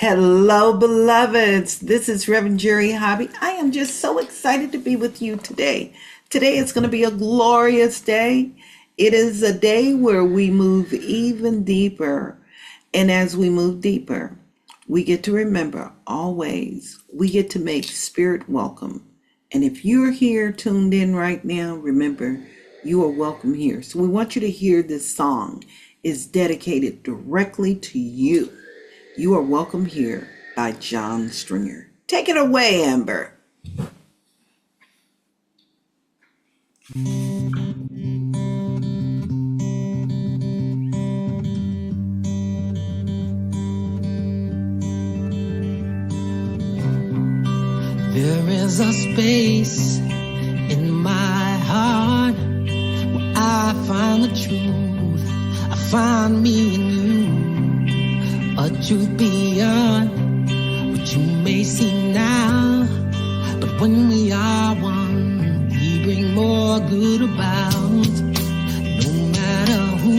Hello, beloveds. This is Reverend Jerry Hobby. I am just so excited to be with you today. Today is going to be a glorious day. It is a day where we move even deeper. And as we move deeper, we get to remember always, we get to make spirit welcome. And if you're here tuned in right now, remember, you are welcome here. So we want you to hear this song. It's dedicated directly to you. You Are Welcome Here by John Stringer. Take it away, Amber. There is a space in my heart where I find the truth. I find me in you, a truth beyond what you may see now. But when we are one, we bring more good about. No matter who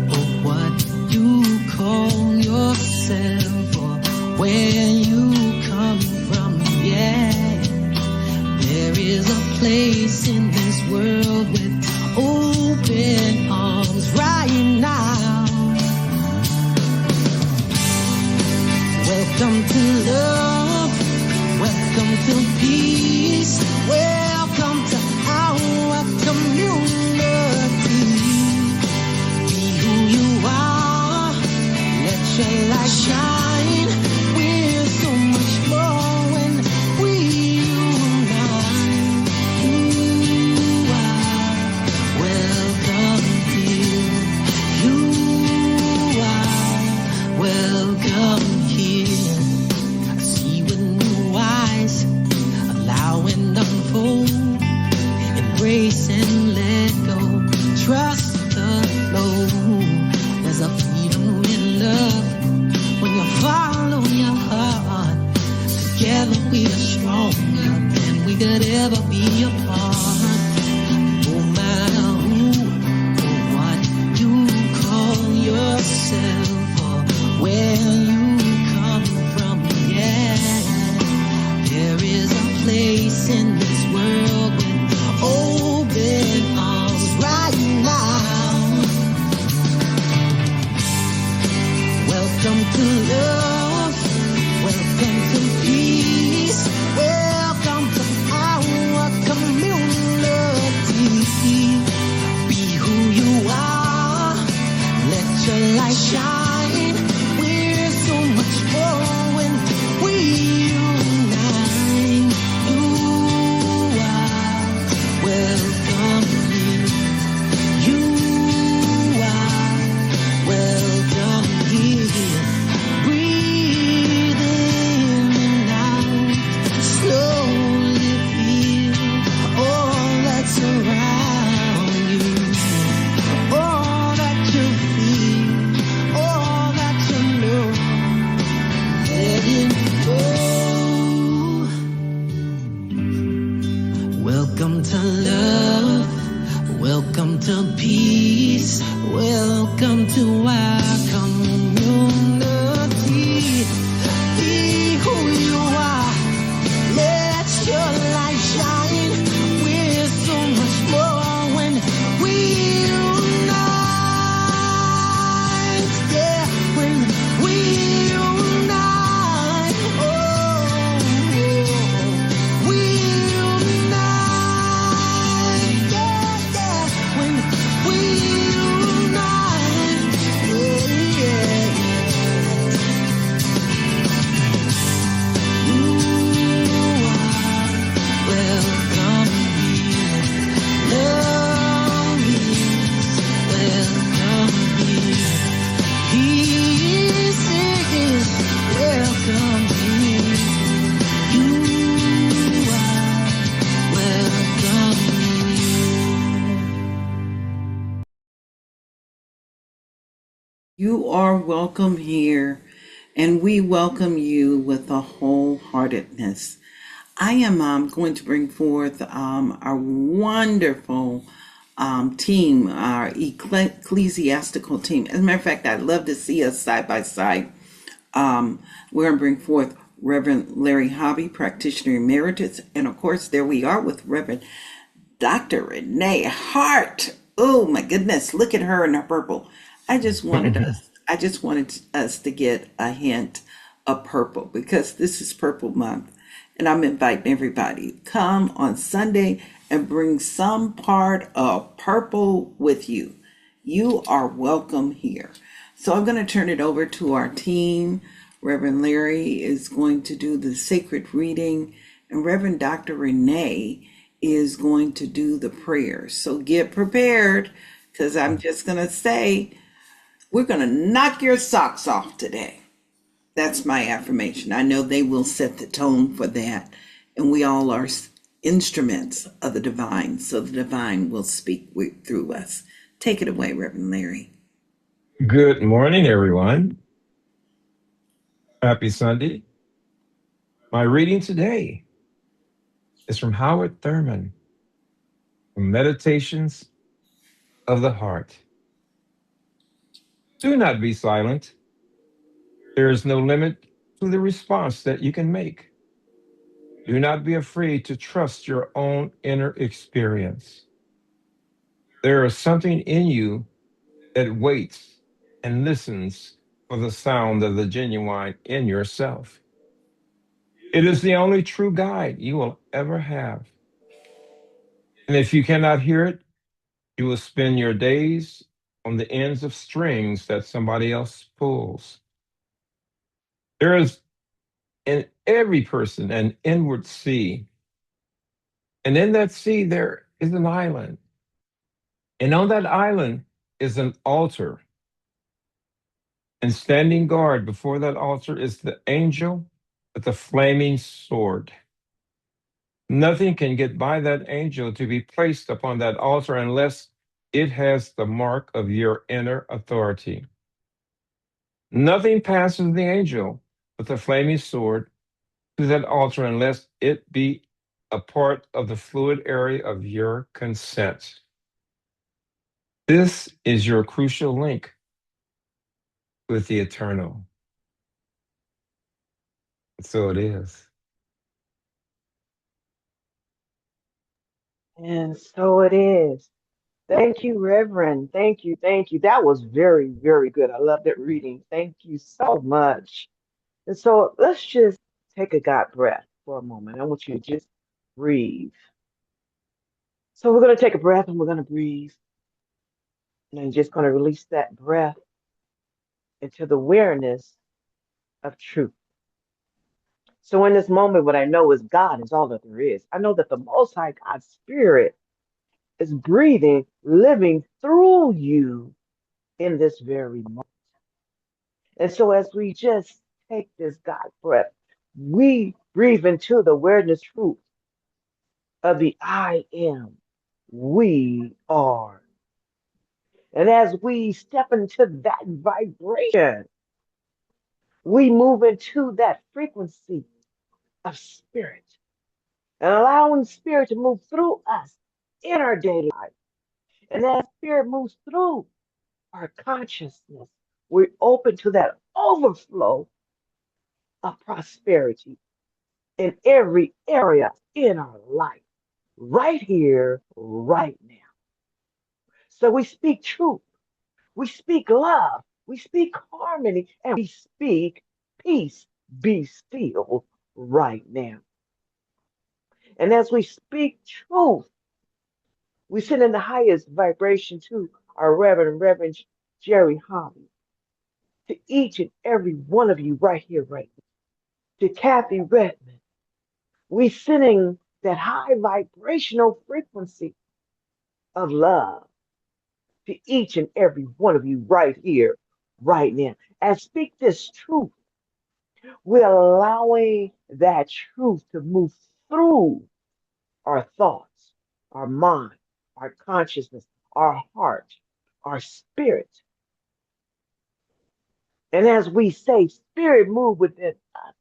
or what you call yourself or where you come from, yeah. There is a place in this world with open arms right now. Welcome to love, welcome to peace, welcome to our community. Be who you are, let your light shine. We're so much more when we unite. You are welcome here. You are welcome here. See with new eyes, allow and unfold, embrace and let go, trust the flow. There's a freedom in love when you follow your heart. Together we are stronger than we could ever be apart. No matter who or what you call yourself or where you come from, yeah. There is a place in this world with open arms right now. Welcome to love, welcome to peace, welcome to our community. Be who you are, let your light shine. We're so much more when we unite. You are welcome here. You are welcome here. Breathe in and out. Slowly feel all that's around you. All that you feel, all that you know. Let it go. Welcome to love, welcome to peace, welcome to our community. Be who you are, let your light shine. We're so much more when we unite. Yeah, when we unite. Oh, we unite. Yeah, yeah, when we unite. Yeah, yeah. You are welcome here. Love is welcome here. Peace is welcome here. You are welcome here. You are welcome here, and we welcome you with a wholeheartedness. I am going to bring forth our wonderful team, our ecclesiastical team. As a matter of fact, I'd love to see us side by side We're going to bring forth Reverend Larry Hobby, Practitioner Emeritus. And of course, there we are with Reverend Dr. Renee Hart. Oh my goodness, look at her in her purple. I just wanted us to get a hint of purple because this is Purple Month. And I'm inviting everybody. Come on Sunday and bring some part of purple with you. You are welcome here. So I'm going to turn it over to our team. Reverend Larry is going to do the sacred reading, and Reverend Dr. Renee is going to do the prayers. So get prepared because I'm just going to say, we're going to knock your socks off today. That's my affirmation. I know they will set the tone for that. And we all are instruments of the divine, so the divine will speak through us. Take it away, Reverend Larry. Good morning, everyone. Happy Sunday. My reading today is from Howard Thurman, from Meditations of the Heart. Do not be silent. There is no limit to the response that you can make. Do not be afraid to trust your own inner experience. There is something in you that waits and listens for the sound of the genuine in yourself. It is the only true guide you will ever have. And if you cannot hear it, you will spend your days on the ends of strings that somebody else pulls. There is in every person an inward sea. And in that sea, there is an island. And on that island is an altar. And standing guard before that altar is the angel with the flaming sword. Nothing can get by that angel to be placed upon that altar unless it has the mark of your inner authority. Nothing passes the angel with the flaming sword to that altar unless it be a part of the fluid area of your consent. This is your crucial link with the eternal. So it is. And so it is. Thank you, Reverend. Thank you. Thank you. That was very, very good. I love that reading. Thank you so much. And so let's just take a God breath for a moment. I want you to just breathe. So we're going to take a breath and we're going to breathe. And I'm just going to release that breath into the awareness of truth. So in this moment, what I know is God is all that there is. I know that the Most High God's Spirit is breathing, living through you in this very moment. And so as we just take this God breath, we breathe into the awareness truth of the I am, we are. And as we step into that vibration, we move into that frequency of spirit and allowing spirit to move through us in our daily life. And as spirit moves through our consciousness, we're open to that overflow of prosperity in every area in our life, right here, right now. So we speak truth, we speak love, we speak harmony, and we speak peace. Be still right now. And as we speak truth, we send in the highest vibration to our Reverend Jerry Hobby, to each and every one of you right here, right now, to Kathy Redmond. We sending that high vibrational frequency of love to each and every one of you right here, right now. And speak this truth. We're allowing that truth to move through our thoughts, our mind, our consciousness, our heart, our spirit. And as we say, spirit move within us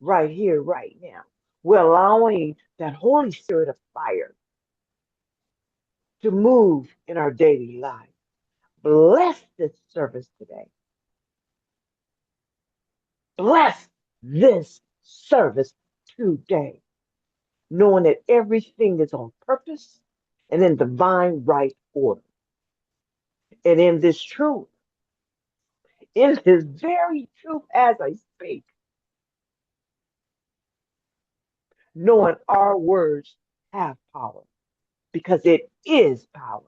right here, right now. We're allowing that Holy Spirit of fire to move in our daily life. Bless this service today. bless this service today, knowing that everything is on purpose and in divine right order. And in this truth, in this very truth as I speak, knowing our words have power because it is power.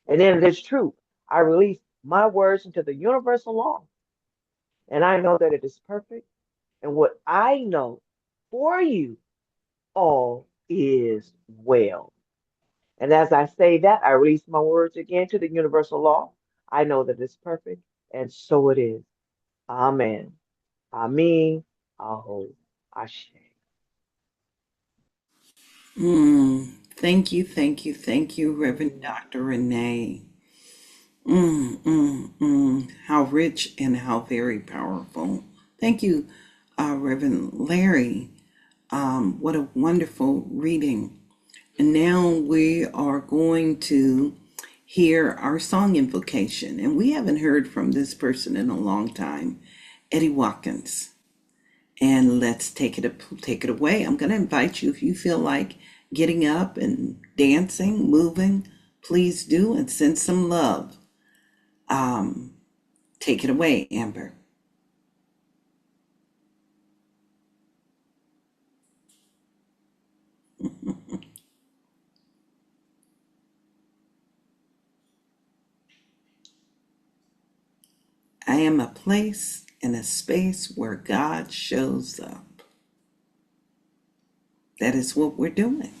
And in this truth, I release my words into the universal law. And I know that it is perfect. And what I know for you all is well. And as I say that, I release my words again to the universal law. I know that it's perfect, and so it is. Amen. Amen. Aho. Ashe. Thank you, Reverend Dr. Renee. How rich and how very powerful. Thank you, Reverend Larry. What a wonderful reading. And now we are going to hear our song invocation. And we haven't heard from this person in a long time, Eddie Watkins. And let's take it away. I'm going to invite you, if you feel like getting up and dancing, moving, please do, and send some love. Take it away, Amber. I am a place and a space where God shows up. That is what we're doing.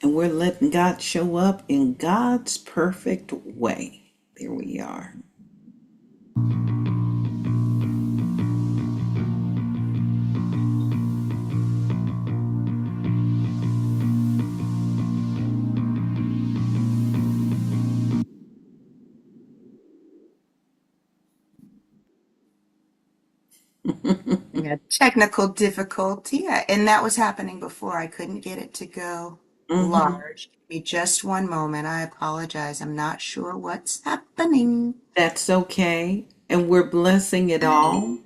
And we're letting God show up in God's perfect way. There we are. Yeah, technical difficulty, and that was happening before. I couldn't get it to go Mhm. large. Give me just one moment. I apologize. I'm not sure what's happening. That's okay. And we're blessing it all.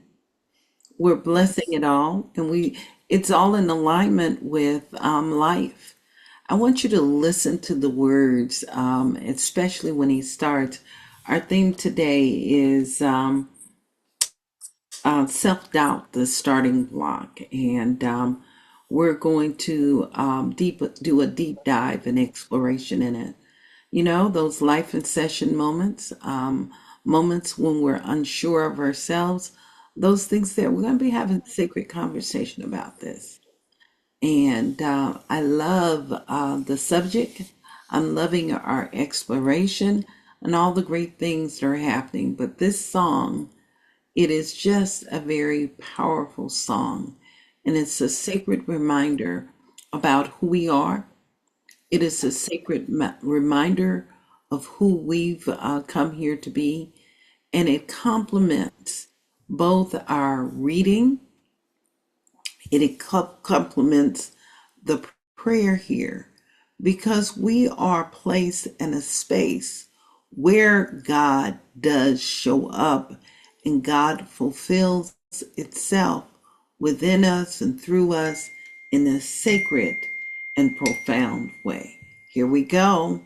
We're blessing it all. And it's all in alignment with life. I want you to listen to the words, especially when he starts. Our theme today is self doubt, the starting block. And we're going to do a deep dive and exploration in it. You know, those life and session moments, moments when we're unsure of ourselves, those things that we're going to be having sacred conversation about this. And I love the subject. I'm loving our exploration and all the great things that are happening. But this song, it is just a very powerful song. And it's a sacred reminder about who we are. It is a sacred reminder of who we've come here to be. And it complements both our reading, it complements the prayer here because we are placed in a space where God does show up and God fulfills itself within us and through us in a sacred and profound way. Here we go.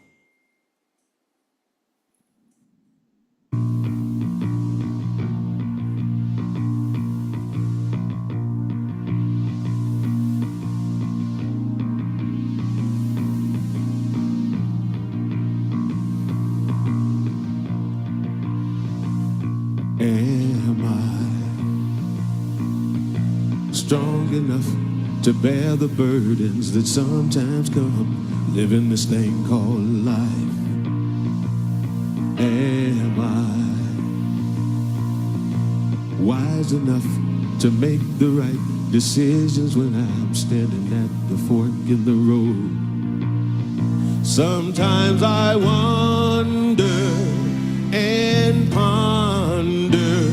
Am I strong enough to bear the burdens that sometimes come living this thing called life? Am I wise enough to make the right decisions when I'm standing at the fork in the road? Sometimes I wonder and ponder,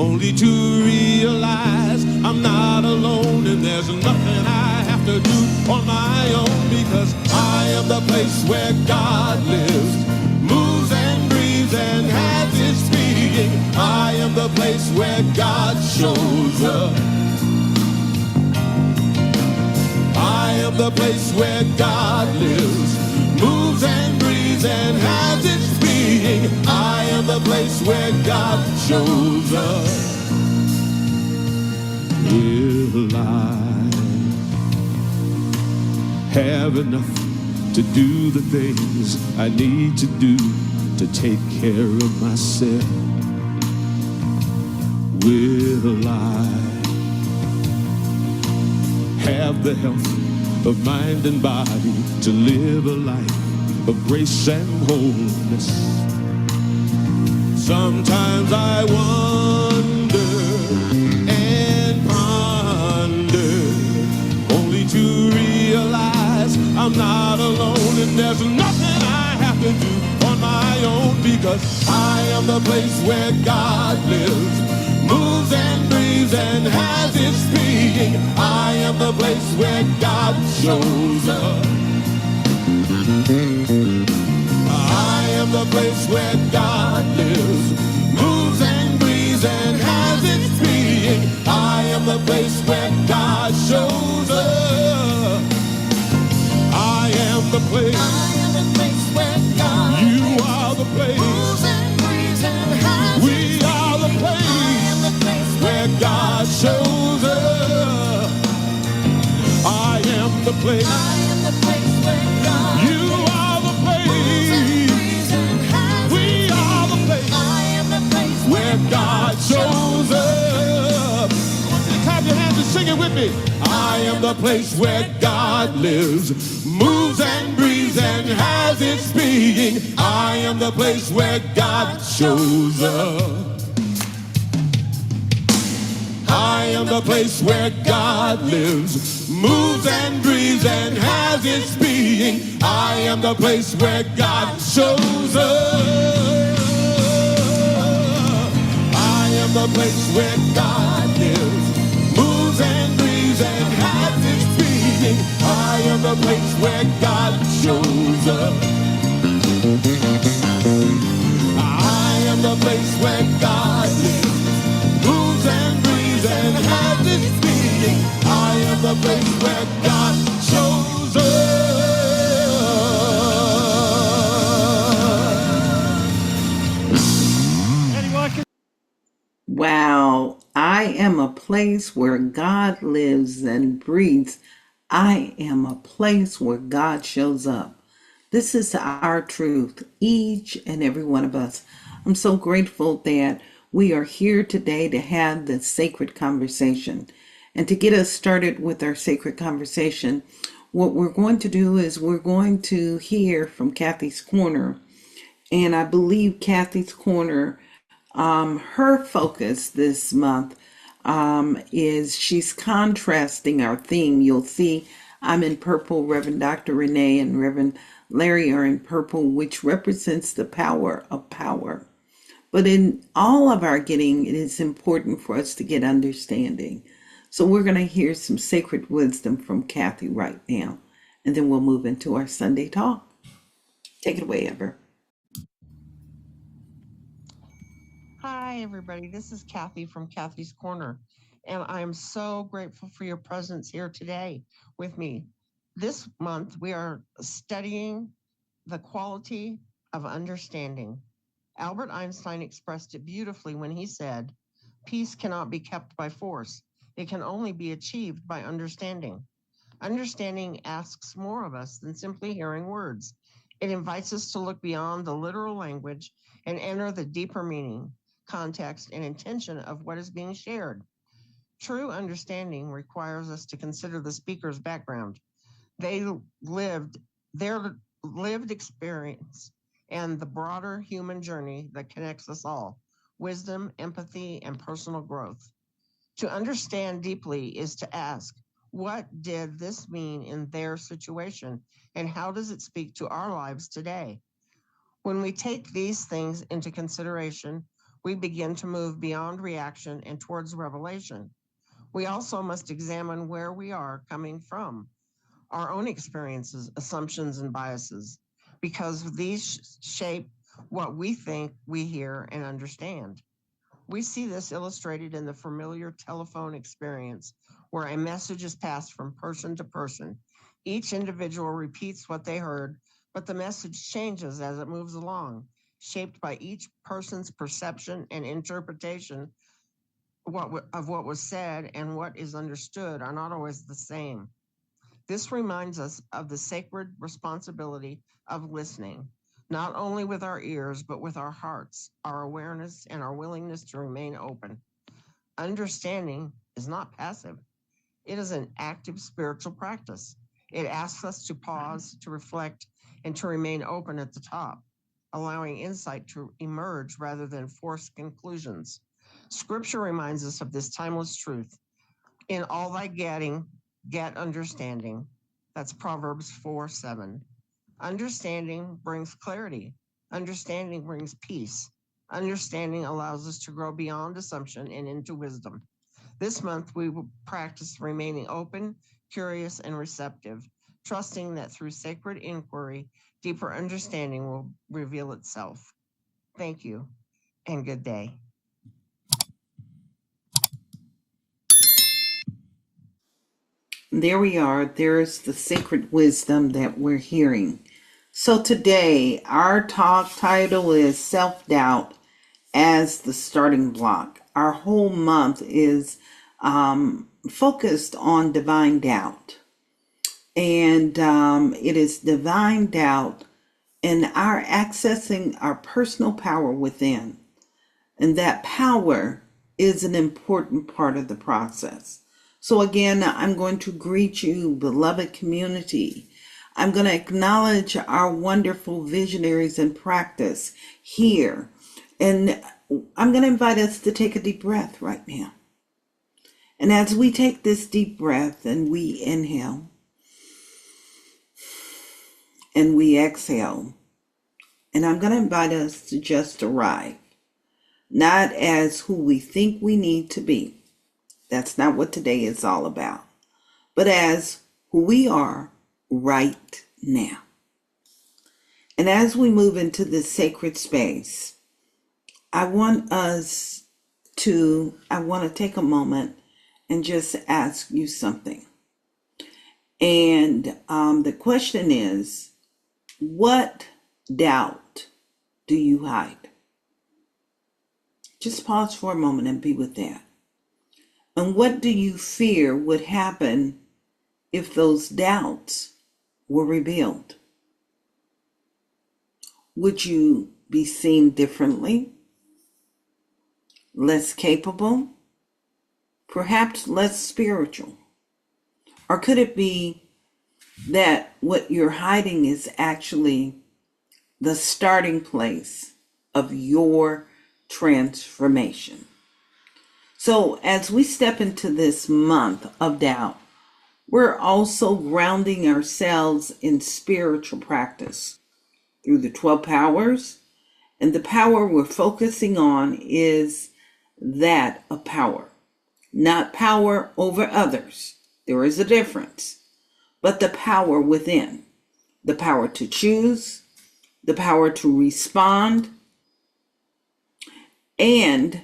only to realize I'm not alone and there's nothing I have to do on my own, because I am the place where God lives, moves and breathes and has his being. I am the place where God shows up. I am the place where God lives, moves and breathes and has its being. I am the place where God shows up. Will I have enough to do the things I need to do to take care of myself? Will I have the health of mind and body to live a life of grace and wholeness? Sometimes I wonder and ponder, only to realize I'm not alone, and there's nothing I have to do on my own, because I am the place where God lives, moves and breathes and has its being. I am the place where God shows up. I am the place where God lives, moves and breathes and has its being. I am the place where God shows up. I am the place. I am the place where God. You are the place. Moves and breathes and has. We are the place. I am the place where God shows up. I am the place. I am the place where God. You are the place. Moves and breathes and has. We are the place. I am the place where God shows up. I want you to clap your hands and sing it with me. I am the place where God lives, moves and breathes and has its being. I am the place where God shows up. I am the place where God lives, moves and breathes and has its being. I am the place where God shows up. I am the place where God lives, moves and breathes and has its being. I am the place where God shows up. I am the place where God lives, moves and breathes and has its being. I am the place where God shows up. Anyone can. Wow, I am a place where God lives and breathes. I am a place where God shows up. This is our truth, each and every one of us. I'm so grateful that we are here today to have this sacred conversation. And to get us started with our sacred conversation, what we're going to do is we're going to hear from Kathy's Corner. And I believe Kathy's Corner, her focus this month is she's contrasting our theme. You'll see I'm in purple, Reverend Dr. Renee and Reverend Larry are in purple, which represents the power of power. But in all of our getting, it is important for us to get understanding. So we're going to hear some sacred wisdom from Kathy right now, and then we'll move into our Sunday talk. Take it away, Ever. Hi, everybody. This is Kathy from Kathy's Corner, and I'm so grateful for your presence here today with me. This month, we are studying the quality of understanding. Albert Einstein expressed it beautifully when he said, "Peace cannot be kept by force. It can only be achieved by understanding." Understanding asks more of us than simply hearing words. It invites us to look beyond the literal language and enter the deeper meaning, context, and intention of what is being shared. True understanding requires us to consider the speaker's background, their lived experience, and the broader human journey that connects us all, wisdom, empathy, and personal growth. To understand deeply is to ask, what did this mean in their situation, and how does it speak to our lives today? When we take these things into consideration, we begin to move beyond reaction and towards revelation. We also must examine where we are coming from, our own experiences, assumptions, and biases, because these shape what we think, we hear, and understand. We see this illustrated in the familiar telephone experience, where a message is passed from person to person. Each individual repeats what they heard, but the message changes as it moves along, shaped by each person's perception and interpretation of what was said, and what is understood are not always the same. This reminds us of the sacred responsibility of listening, not only with our ears, but with our hearts, our awareness, and our willingness to remain open. Understanding is not passive, it is an active spiritual practice. It asks us to pause, to reflect, and to remain open at the top, allowing insight to emerge rather than force conclusions. Scripture reminds us of this timeless truth. In all thy getting, get understanding. That's Proverbs 4:7. Understanding brings clarity. Understanding brings peace. Understanding allows us to grow beyond assumption and into wisdom. This month, we will practice remaining open, curious, and receptive, trusting that through sacred inquiry, deeper understanding will reveal itself. Thank you, and good day. There we are. There's the sacred wisdom that we're hearing. So today, our talk title is Self-Doubt as the Starting Block. Our whole month is focused on divine doubt. And it is divine doubt and our accessing our personal power within. And that power is an important part of the process. So again, I'm going to greet you, beloved community. I'm going to acknowledge our wonderful visionaries in practice here. And I'm going to invite us to take a deep breath right now. And as we take this deep breath and we inhale and we exhale, and I'm going to invite us to just arrive, not as who we think we need to be. That's not what today is all about, but as who we are right now. And as we move into this sacred space, I want to take a moment and just ask you something. And the question is, what doubt do you hide? Just pause for a moment and be with that. And what do you fear would happen if those doubts were revealed? Would you be seen differently? Less capable? Perhaps less spiritual? Or could it be that what you're hiding is actually the starting place of your transformation? So as we step into this month of doubt, we're also grounding ourselves in spiritual practice through the 12 powers. And the power we're focusing on is that of power, not power over others. There is a difference, but the power within, the power to choose, the power to respond, and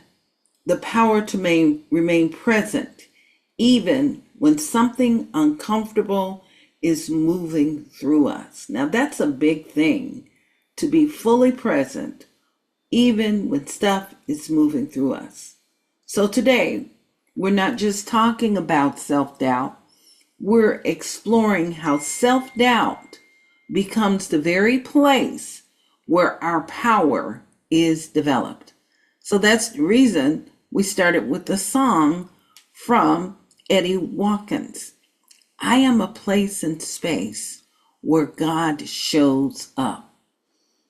the power to remain present even when something uncomfortable is moving through us. Now that's a big thing, to be fully present even when stuff is moving through us. So today, we're not just talking about self-doubt, we're exploring how self-doubt becomes the very place where our power is developed. So that's the reason we started with the song from Eddie Watkins. I am a place and space where God shows up.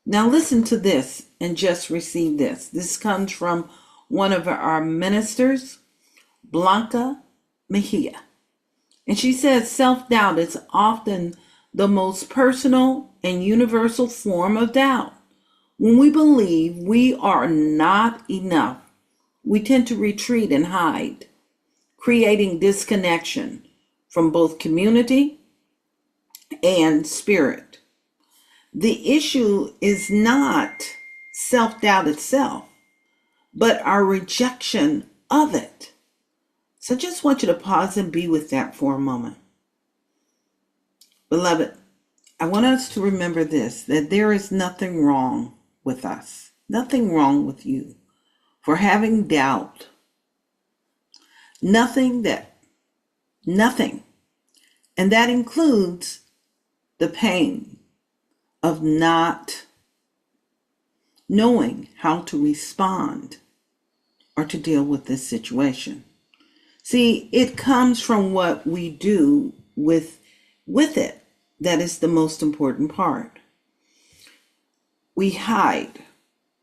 Now listen to this and just receive this. This comes from one of our ministers, Blanca Mejia. And she says self-doubt is often the most personal and universal form of doubt. When we believe we are not enough, we tend to retreat and hide, creating disconnection from both community and spirit. The issue is not self-doubt itself, but our rejection of it. So just want you to pause and be with that for a moment. Beloved, I want us to remember this, that there is nothing wrong with us, nothing wrong with you for having doubt. Nothing. And that includes the pain of not knowing how to respond or to deal with this situation. See, it comes from what we do with it. That is the most important part. We hide,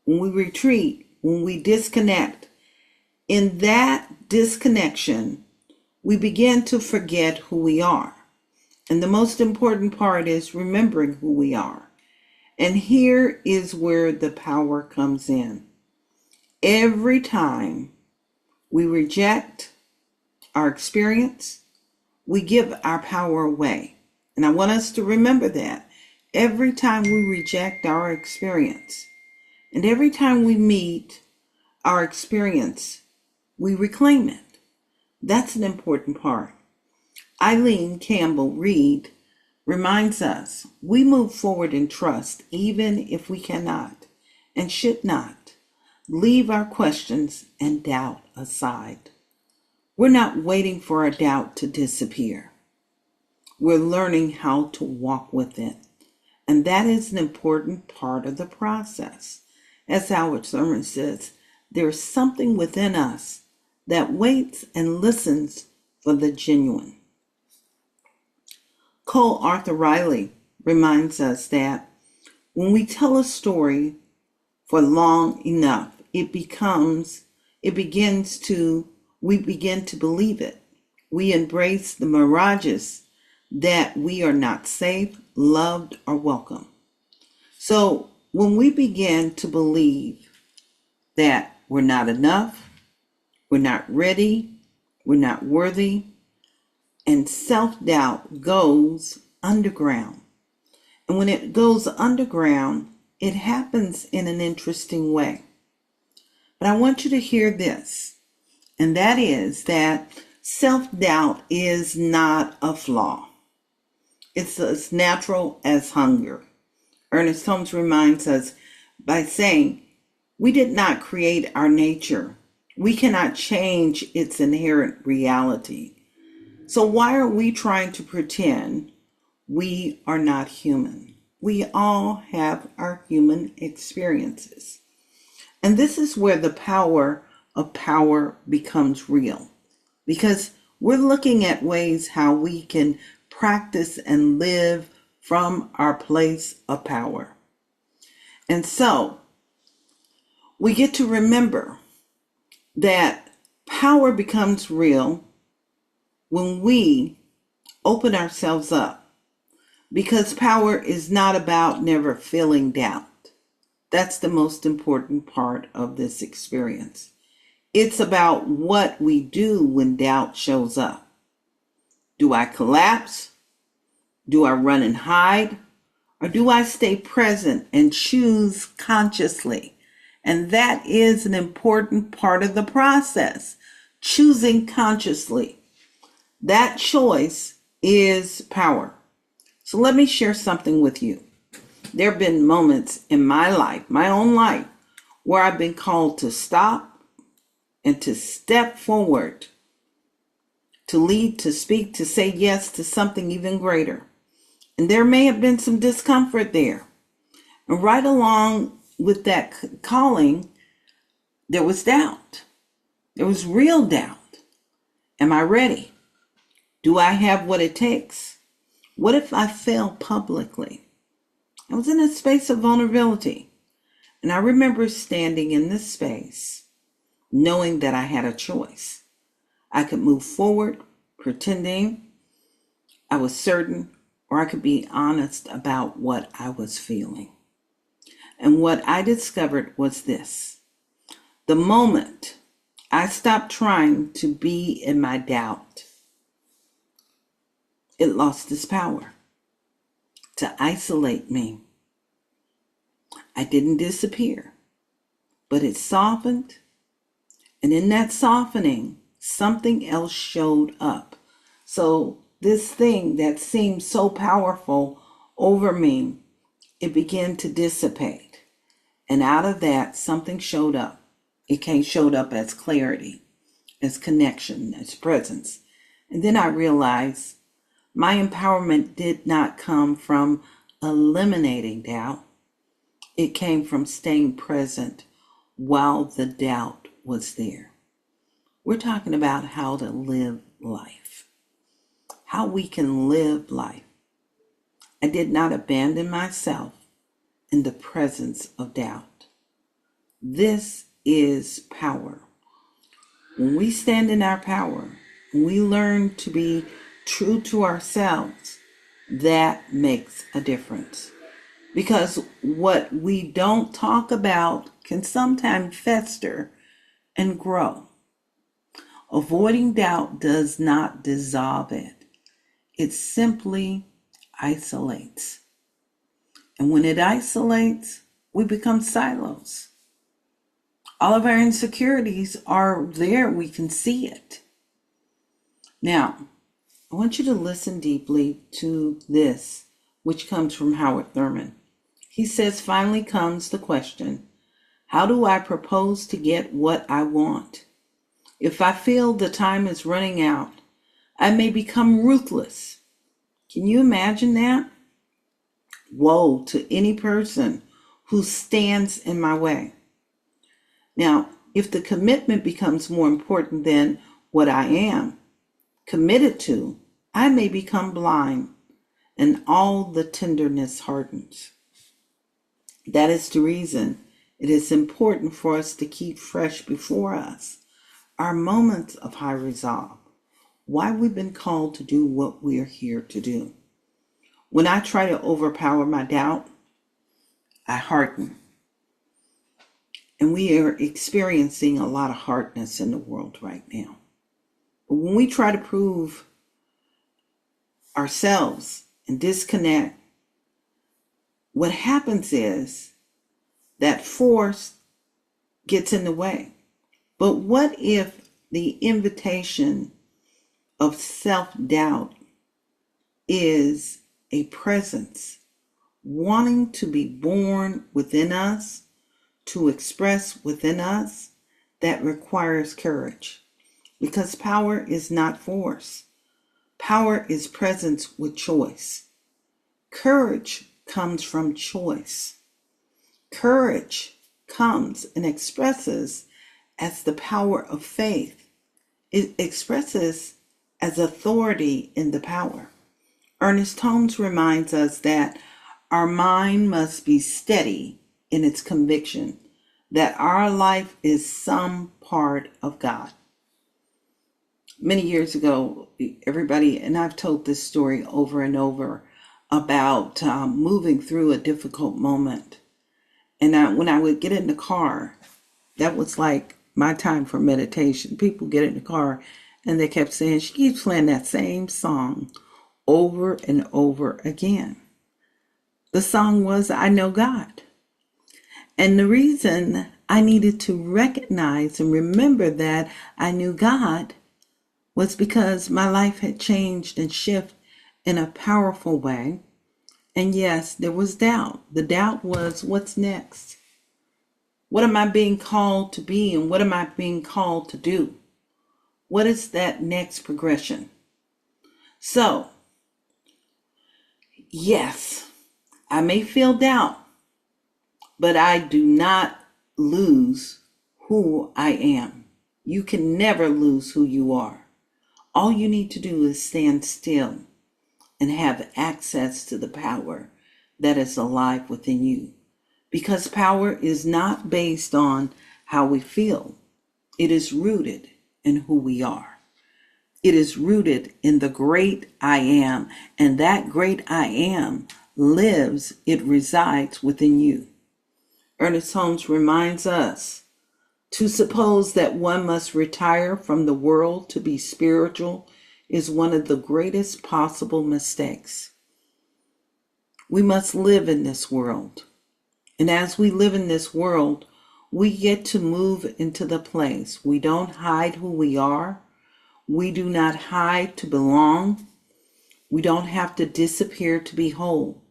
when we retreat, when we disconnect. In that disconnection, we begin to forget who we are. And the most important part is remembering who we are. And here is where the power comes in. Every time we reject our experience, we give our power away. And I want us to remember that. Every time we reject our experience, and every time we meet our experience, we reclaim it. That's an important part. Eileen Campbell Reed reminds us we move forward in trust even if we cannot and should not leave our questions and doubt aside. We're not waiting for our doubt to disappear. We're learning how to walk with it. And that is an important part of the process. As Howard Thurman says, there's something within us that waits and listens for the genuine. Cole Arthur Riley reminds us that when we tell a story for long enough, we begin to believe it. We embrace the mirages that we are not safe, loved, or welcome. So when we begin to believe that we're not enough, we're not ready, we're not worthy, and self-doubt goes underground. And when it goes underground, it happens in an interesting way. But I want you to hear this, and that is that self-doubt is not a flaw. It's as natural as hunger. Ernest Holmes reminds us by saying, we did not create our nature. We cannot change its inherent reality. So why are we trying to pretend we are not human? We all have our human experiences. And this is where the power of power becomes real. Because we're looking at ways how we can practice and live from our place of power. And so we get to remember that power becomes real when we open ourselves up, because power is not about never feeling doubt. That's the most important part of this experience. It's about what we do when doubt shows up. Do I collapse? Do I run and hide? Or do I stay present and choose consciously? And that is an important part of the process, choosing consciously. That choice is power. So let me share something with you. There have been moments in my life, my own life, where I've been called to stop and to step forward, to lead, to speak, to say yes to something even greater. And there may have been some discomfort there. And right along with that calling, there was doubt. There was real doubt. Am I ready? Do I have what it takes? What if I fail publicly? I was in a space of vulnerability. And I remember standing in this space, knowing that I had a choice. I could move forward, pretending I was certain, or I could be honest about what I was feeling. And what I discovered was this. The moment I stopped trying to be in my doubt, it lost its power to isolate me. I didn't disappear, but it softened, And in that softening, something else showed up. So this thing that seemed so powerful over me, it began to dissipate. And out of that, something showed up. It showed up as clarity, as connection, as presence. And then I realized my empowerment did not come from eliminating doubt. It came from staying present while the doubt was there. We're talking about how to live life, how we can live life. I did not abandon myself in the presence of doubt. This is power. When we stand in our power, when we learn to be true to ourselves, that makes a difference. Because what we don't talk about can sometimes fester and grow. Avoiding doubt does not dissolve it. It simply isolates. And when it isolates, we become silos. All of our insecurities are there. We can see it. Now, I want you to listen deeply to this, which comes from Howard Thurman. He says, finally comes the question, how do I propose to get what I want? If I feel the time is running out, I may become ruthless. Can you imagine that? Woe to any person who stands in my way. Now, if the commitment becomes more important than what I am committed to, I may become blind and all the tenderness hardens. That is the reason it is important for us to keep fresh before us our moments of high resolve, why we've been called to do what we are here to do. When I try to overpower my doubt, I harden. And we are experiencing a lot of hardness in the world right now. But when we try to prove ourselves and disconnect, what happens is that force gets in the way. But what if the invitation of self-doubt is a presence wanting to be born within us, to express within us, that requires courage? Because power is not force. Power is presence with choice. Courage comes from choice. Courage comes and expresses as the power of faith. It expresses as authority in the power. Ernest Holmes reminds us that our mind must be steady in its conviction that our life is some part of God. Many years ago, everybody, and I've told this story over and over about moving through a difficult moment. And when I would get in the car, that was like my time for meditation. People get in the car and they kept saying, she keeps playing that same song over and over again. The song was, I Know God. And the reason I needed to recognize and remember that I knew God was because my life had changed and shifted in a powerful way. And yes, there was doubt. The doubt was, what's next? What am I being called to be, and what am I being called to do? What is that next progression? So, yes, I may feel doubt, but I do not lose who I am. You can never lose who you are. All you need to do is stand still and have access to the power that is alive within you. Because power is not based on how we feel. It is rooted in who we are. It is rooted in the great I am. And that great I am lives, it resides within you. Ernest Holmes reminds us to suppose that one must retire from the world to be spiritual is one of the greatest possible mistakes. We must live in this world. And as we live in this world, We get to move into the place. We don't hide who we are. We do not hide to belong. We don't have to disappear to be whole.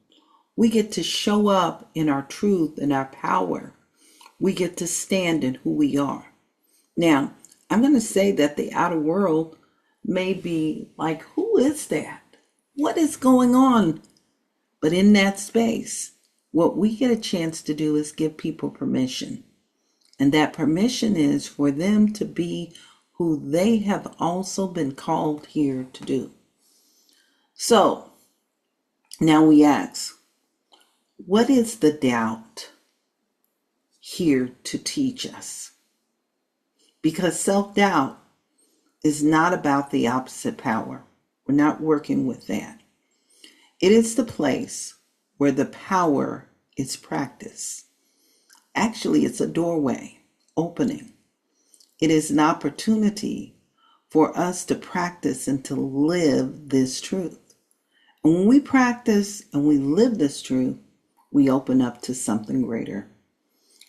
We get to show up in our truth and our power. We get to stand in who we are. Now, I'm going to say that the outer world may be like, who is that? What is going on? But in that space, what we get a chance to do is give people permission. And that permission is for them to be who they have also been called here to do. So now we ask, what is the doubt here to teach us? Because self-doubt is not about the opposite power. We're not working with that. It is the place where the power is practiced. Actually, it's a doorway opening. It is an opportunity for us to practice and to live this truth. And when we practice and we live this truth, we open up to something greater.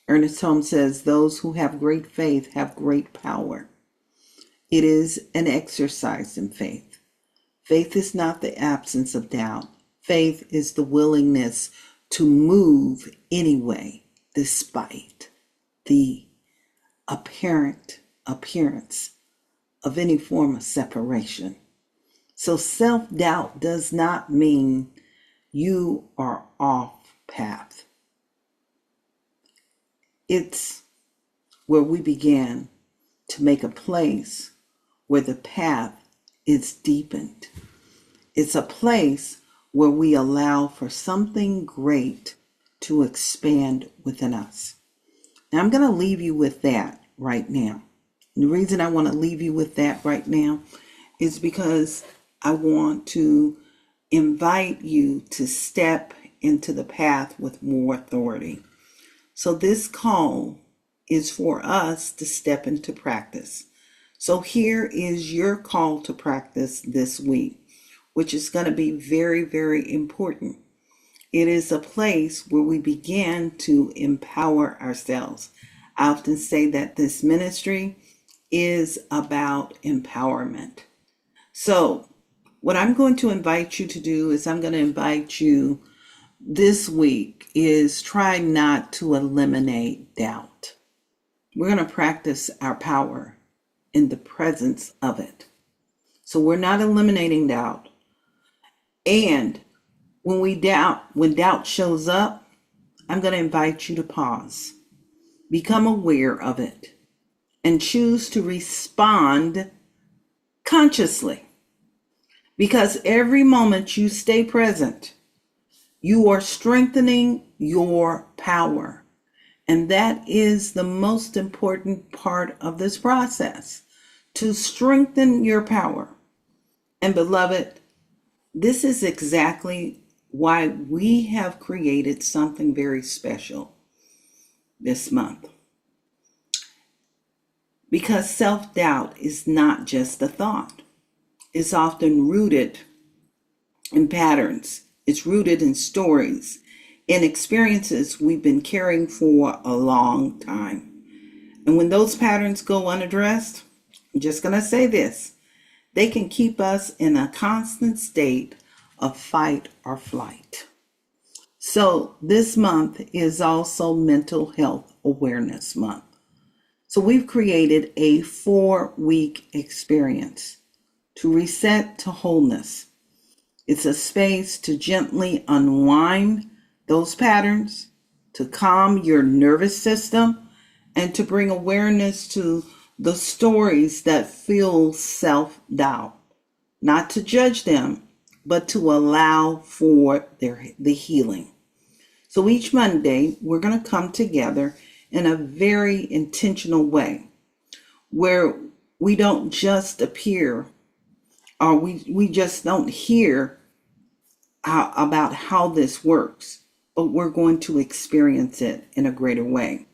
Ernest Holmes says, those who have great faith have great power. It is an exercise in faith. Faith is not the absence of doubt. Faith is the willingness to move anyway, despite the apparent appearance of any form of separation. So self-doubt does not mean you are off path. It's where we began to make a place where the path is deepened. It's a place where we allow for something great to expand within us. Now, I'm going to leave you with that right now. And the reason I want to leave you with that right now is because I want to invite you to step into the path with more authority. So this call is for us to step into practice. So here is your call to practice this week, which is going to be very, very important. It is a place where we begin to empower ourselves. I often say that this ministry is about empowerment. So what I'm going to invite you to do is I'm going to invite you this week is try not to eliminate doubt. We're going to practice our power in the presence of it. So we're not eliminating doubt. And when doubt shows up, I'm going to invite you to pause, become aware of it, and choose to respond consciously. Because every moment you stay present, you are strengthening your power. And that is the most important part of this process, to strengthen your power. And beloved, this is exactly why we have created something very special this month. Because self-doubt is not just a thought. It's often rooted in patterns. It's rooted in stories, in experiences we've been carrying for a long time. And when those patterns go unaddressed, I'm just going to say this, they can keep us in a constant state of fight or flight. So this month is also Mental Health Awareness Month. So we've created a 4-week experience to reset to wholeness. It's a space to gently unwind those patterns, to calm your nervous system, and to bring awareness to the stories that fuel self-doubt. Not to judge them, but to allow for the healing. So each Monday, we're going to come together in a very intentional way, where we don't just appear, or we just don't hear about how this works, but we're going to experience it in a greater way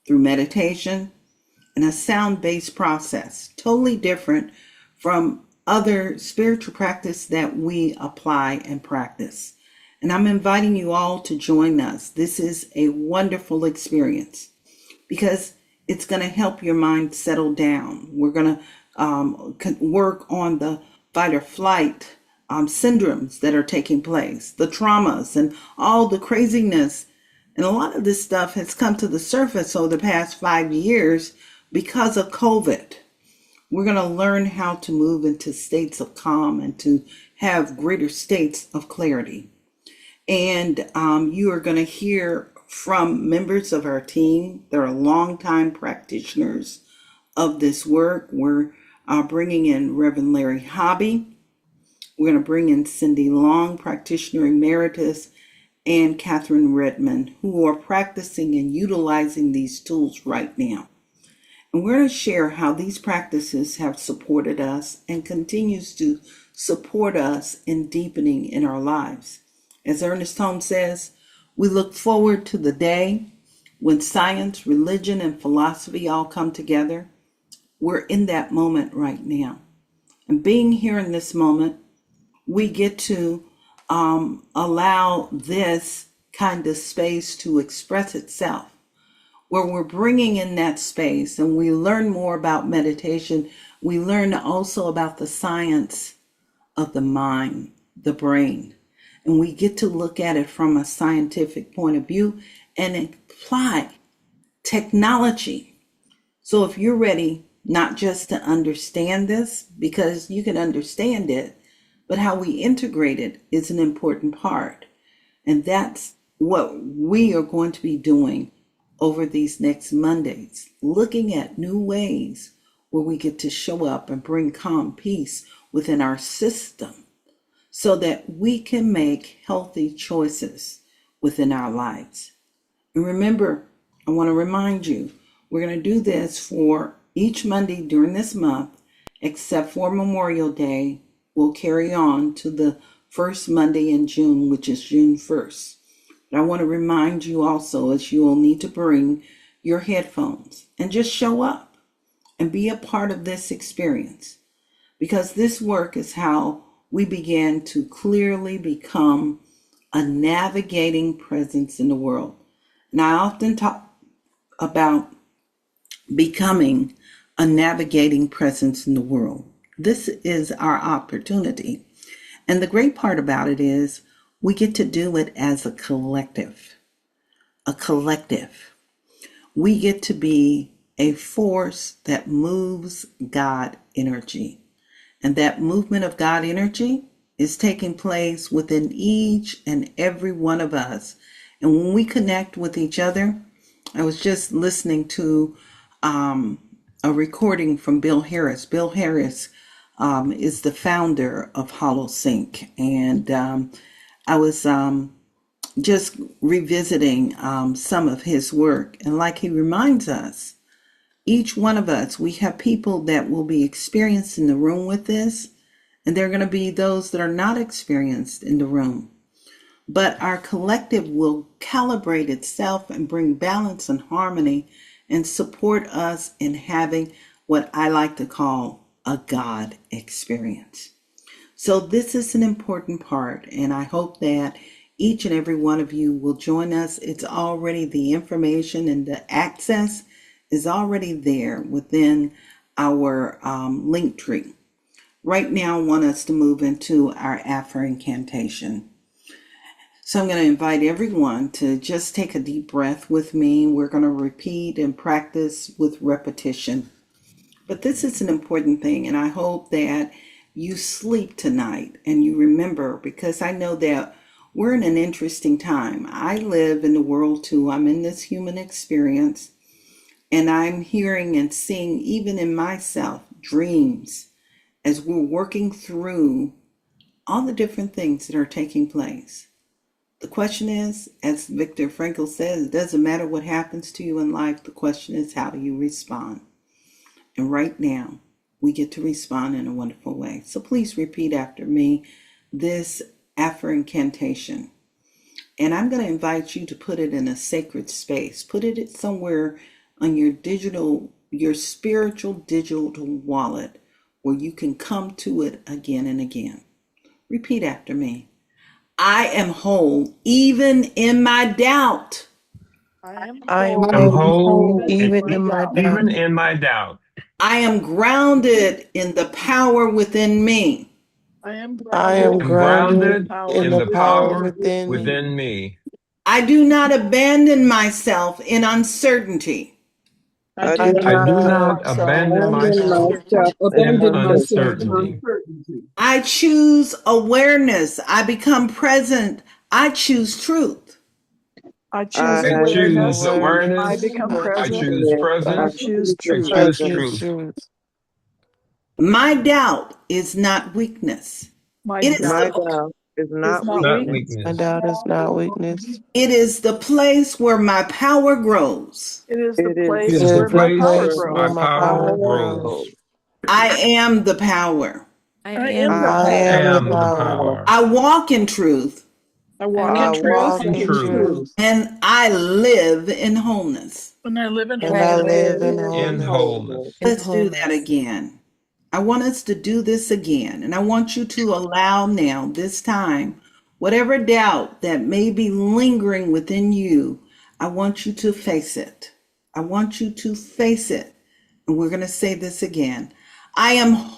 through meditation and a sound-based process, totally different from other spiritual practice that we apply and practice. And I'm inviting you all to join us. This is a wonderful experience because it's going to help your mind settle down. We're going to work on the fight or flight syndromes that are taking place, the traumas, and all the craziness. And a lot of this stuff has come to the surface over the past 5 years because of COVID. We're going to learn how to move into states of calm and to have greater states of clarity. And you are going to hear from members of our team that are longtime practitioners of this work. We're bringing in Reverend Larry Hobby. We're going to bring in Cindy Long, practitioner emeritus, and Catherine Redmond, who are practicing and utilizing these tools right now. And we're going to share how these practices have supported us and continues to support us in deepening in our lives. As Ernest Holmes says, we look forward to the day when science, religion, and philosophy all come together. We're in that moment right now. And being here in this moment, we get to allow this kind of space to express itself, where we're bringing in that space and we learn more about meditation. We learn also about the science of the mind, the brain, and we get to look at it from a scientific point of view and apply technology. So if you're ready, not just to understand this, because you can understand it, but how we integrate it is an important part. And that's what we are going to be doing over these next Mondays, looking at new ways where we get to show up and bring calm peace within our system so that we can make healthy choices within our lives. And remember, I want to remind you, we're going to do this for each Monday during this month, except for Memorial Day. We'll carry on to the first Monday in June, which is June 1st. But I want to remind you also, as you will need to bring your headphones and just show up and be a part of this experience, because this work is how we begin to clearly become a navigating presence in the world. And I often talk about becoming a navigating presence in the world. This is our opportunity. And the great part about it is we get to do it as a collective. A collective. We get to be a force that moves God energy. And that movement of God energy is taking place within each and every one of us. And when we connect with each other, I was just listening to a recording from Bill Harris. Bill Harris is the founder of HoloSync. And I was just revisiting some of his work. And like he reminds us, each one of us, we have people that will be experienced in the room with this, and there are going to be those that are not experienced in the room. But our collective will calibrate itself and bring balance and harmony and support us in having what I like to call a God experience. So this is an important part, and I hope that each and every one of you will join us. It's already the information and the access is already there within our link tree. Right now, I want us to move into our Afro incantation. So I'm going to invite everyone to just take a deep breath with me. We're going to repeat and practice with repetition. But this is an important thing, and I hope that you sleep tonight and you remember, because I know that we're in an interesting time. I live in the world too. I'm in this human experience, and I'm hearing and seeing, even in myself, dreams as we're working through all the different things that are taking place. The question is, as Viktor Frankl says, it doesn't matter what happens to you in life. The question is, how do you respond? And right now, we get to respond in a wonderful way. So please repeat after me this Afro incantation. And I'm going to invite you to put it in a sacred space. Put it somewhere on your spiritual digital wallet where you can come to it again and again. Repeat after me. I am whole even in my doubt. I am I am I'm whole, whole whole even in even my in my doubt. doubt. even in my doubt. I am grounded in the power within me. I am I grounded am I'm in the grounded grounded power in in the the within power me. power within me. within me. I do not abandon myself in uncertainty. I I do I do I do not do not not not abandon myself abandon in abandon myself myself myself uncertainty. in in in uncertainty. uncertainty. uncertainty. I choose awareness. I become present. I choose truth. I I choose I choose awareness. Aware. I awareness. become I I present. choose choose I I presence. choose choose I truth. I choose presence. choose truth. truth. My doubt is not weakness. My It is My the doubt doubt is is not not Not weakness. weakness. My weakness. doubt is not weakness. it is the place where my power grows. It is the It is It It place is the the where is the my place power place place where where my grows. my power power power grows. grows. goes. I am the power. I I am am the the I I I am power. the am am the the power. power. power. I walk in truth I I walk in I I walk in truth walk walk In in in truth truth. truth. truth. and I live in wholeness. and I live in and And I I And I wholeness. live live in live In in wholeness. wholeness. wholeness. in Let's do that wholeness. again. I want us to do this again. And I want you to allow now, this time, whatever doubt that may be lingering within you, I want you to face it. I want you to face it. And we're going to say this again. I am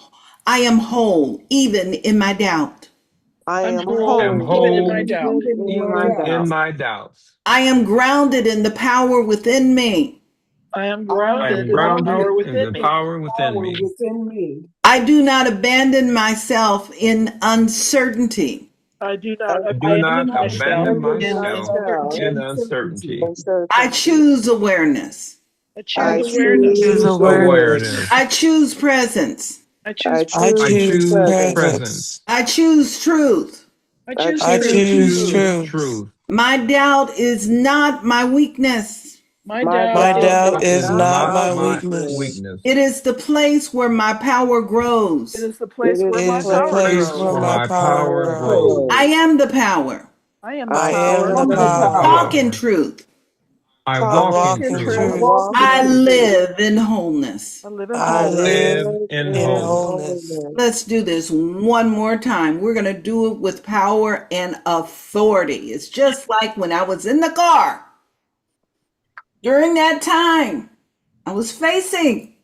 I am whole even in my doubt. I I'm am I whole am whole even in my whole doubt. even in my even in doubt. my doubts. I am grounded in the power within me. I am I I am grounded am in the grounded power grounded in within the in me. the power within power me. within me. I do not abandon myself in uncertainty. I do I not I do do abandon not not myself abandon abandon in myself myself in uncertainty. uncertainty. in I certainty. choose awareness. I I choose I awareness. Choose choose awareness. Awareness. I awareness. choose presence. I choose I I I presence. choose choose choose presence. presence. presence. I choose truth. I I choose I I truth. choose choose truth. choose truth. truth. My doubt is not my weakness. My My doubt My is doubt doubt Doubt not is is is my not not not my my my weakness. weakness. weakness. It is the place where my power it grows. is the It place is where It the my is the The power place place place where grows. where where my my my power power power grows. I grows. grows. am the power. I am the I I am the power. I am the am the power. Walk power. in power. truth. I I I I walk walk in walk in in truth. I truth. truth. walk in I truth. live in wholeness. I live in I I I wholeness. live live live in in in wholeness. wholeness. wholeness. Let's do this one more time. We're going to do it with power and authority. It's just like when I was in the car. During that time, I was facing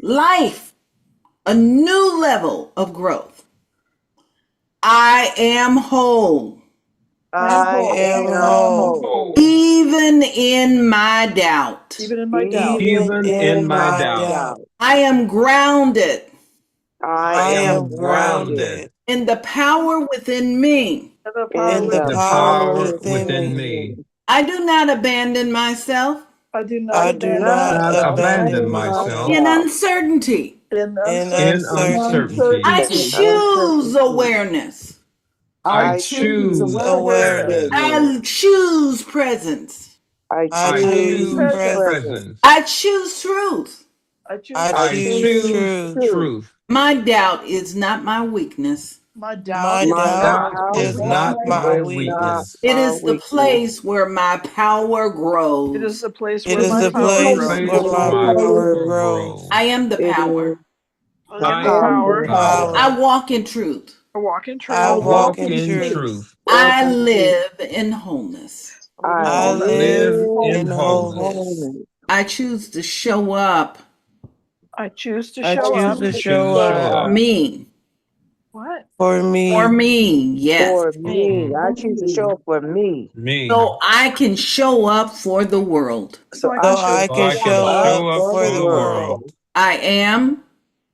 life, a new level of growth. I am whole, I am I I whole, am am whole, whole, Whole. even in my doubt. even in my doubt. even even Even in in in my my my doubt. doubt. doubt. I am grounded I I I am am am grounded grounded grounded in the power within me. And the power in in the in the the within me. power power power within within within me. me. me. I do not abandon myself I do not I I do do abandon not Not not myself abandon abandon abandon myself in myself myself uncertainty. in in in uncertainty. in uncertainty. uncertainty. I uncertainty. choose awareness. I I I Choose choose choose choose awareness. awareness. awareness. I choose presence. I I I I choose choose choose choose presence. presence. presence. presence. I choose truth. I choose I I I truth. choose choose choose truth. truth. truth. My doubt is not my weakness. My doubt My is My My not doubt my doubt doubt is is weakness. not not my my is not weakness. It weakness. my is the weakness. place where my power It is grows. the place It where is my the It is power the place grows. where place Where where my my my power power power grows. I grows. am the it is power. I the am I the am I am the the power. power. power. power. I walk in truth. I walk in I I truth. I walk walk walk in in in truth. truth. truth. Walk I in truth. live in wholeness. I live in I I I wholeness. live live live in in in wholeness. wholeness. wholeness. I choose to show up I choose to I I show choose up to I choose to show choose to show up show for up up me. what? for For me me, yes. for Me. me. mm, I choose to show up for me me So I can show up for the world. So so I I can so show can I so can I show can show up up show up for for the for the the world. world. world. I am,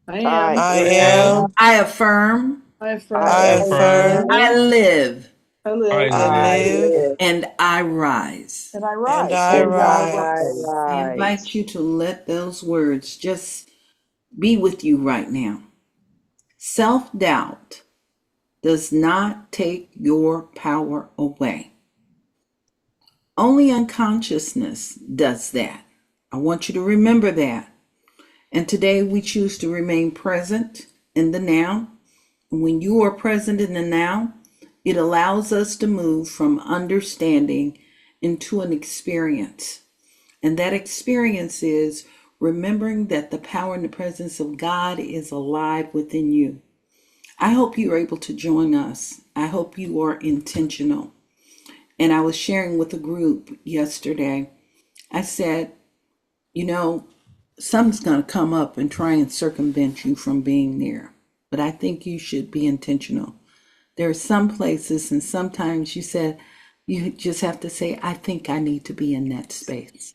I I am. I I am, am, am, I affirm, I I I I affirm. affirm, affirm, I affirm, live, I I live. I I live, live, live, and I rise. And I and rise. I and rise. I I rise. invite you to let those words just be with you right now. Self doubt does not take your power away. Only unconsciousness does that. I want you to remember that. And today we choose to remain present in the now. And when you are present in the now, it allows us to move from understanding into an experience. And that experience is remembering that the power and the presence of God is alive within you. I hope you are able to join us. I hope you are intentional. And I was sharing with a group yesterday. I said, you know, something's going to come up and try and circumvent you from being there. But I think you should be intentional. There are some places, and sometimes you said, you just have to say, I think I need to be in that space.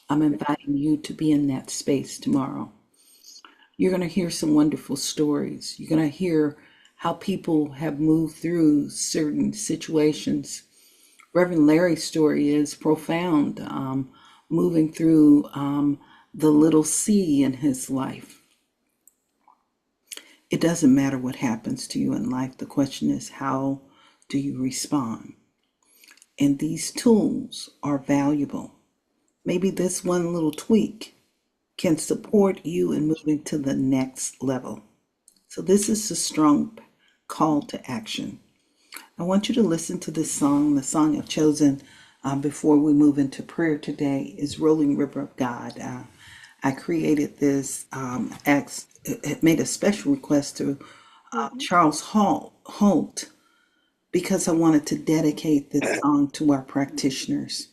I'm inviting you to be in that space tomorrow. You're going to hear some wonderful stories. You're going to hear how people have moved through certain situations. Reverend Larry's story is profound, moving through the little C in his life. It doesn't matter what happens to you in life. The question is, how do you respond? And these tools are valuable. Maybe this one little tweak can support you in moving to the next level. So this is a strong call to action. I want you to listen to this song. The song I've chosen before we move into prayer today is Rolling River of God. I created this, made a special request to Charles Holt because I wanted to dedicate this song to our practitioners.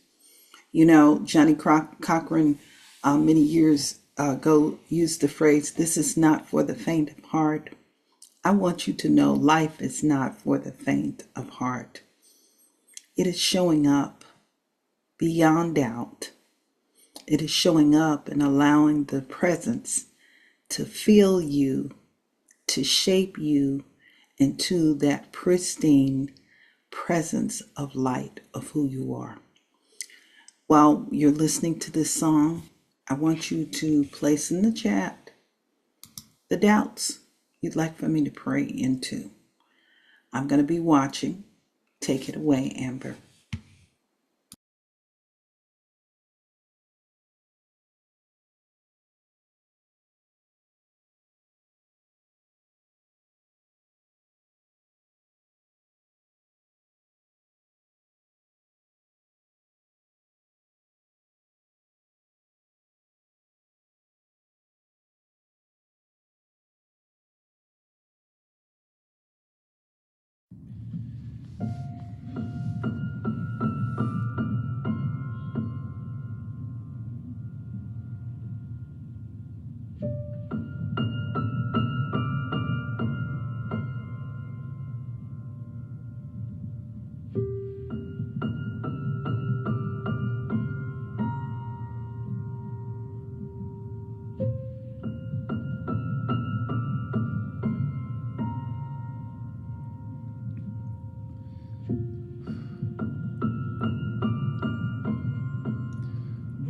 You know, Johnny Cochran many years ago used the phrase, "This is not for the faint of heart." I want you to know life is not for the faint of heart. It is showing up beyond doubt. It is showing up and allowing the presence to fill you, to shape you into that pristine presence of light of who you are. While you're listening to this song, I want you to place in the chat the doubts you'd like for me to pray into. I'm going to be watching. Take it away, Amber.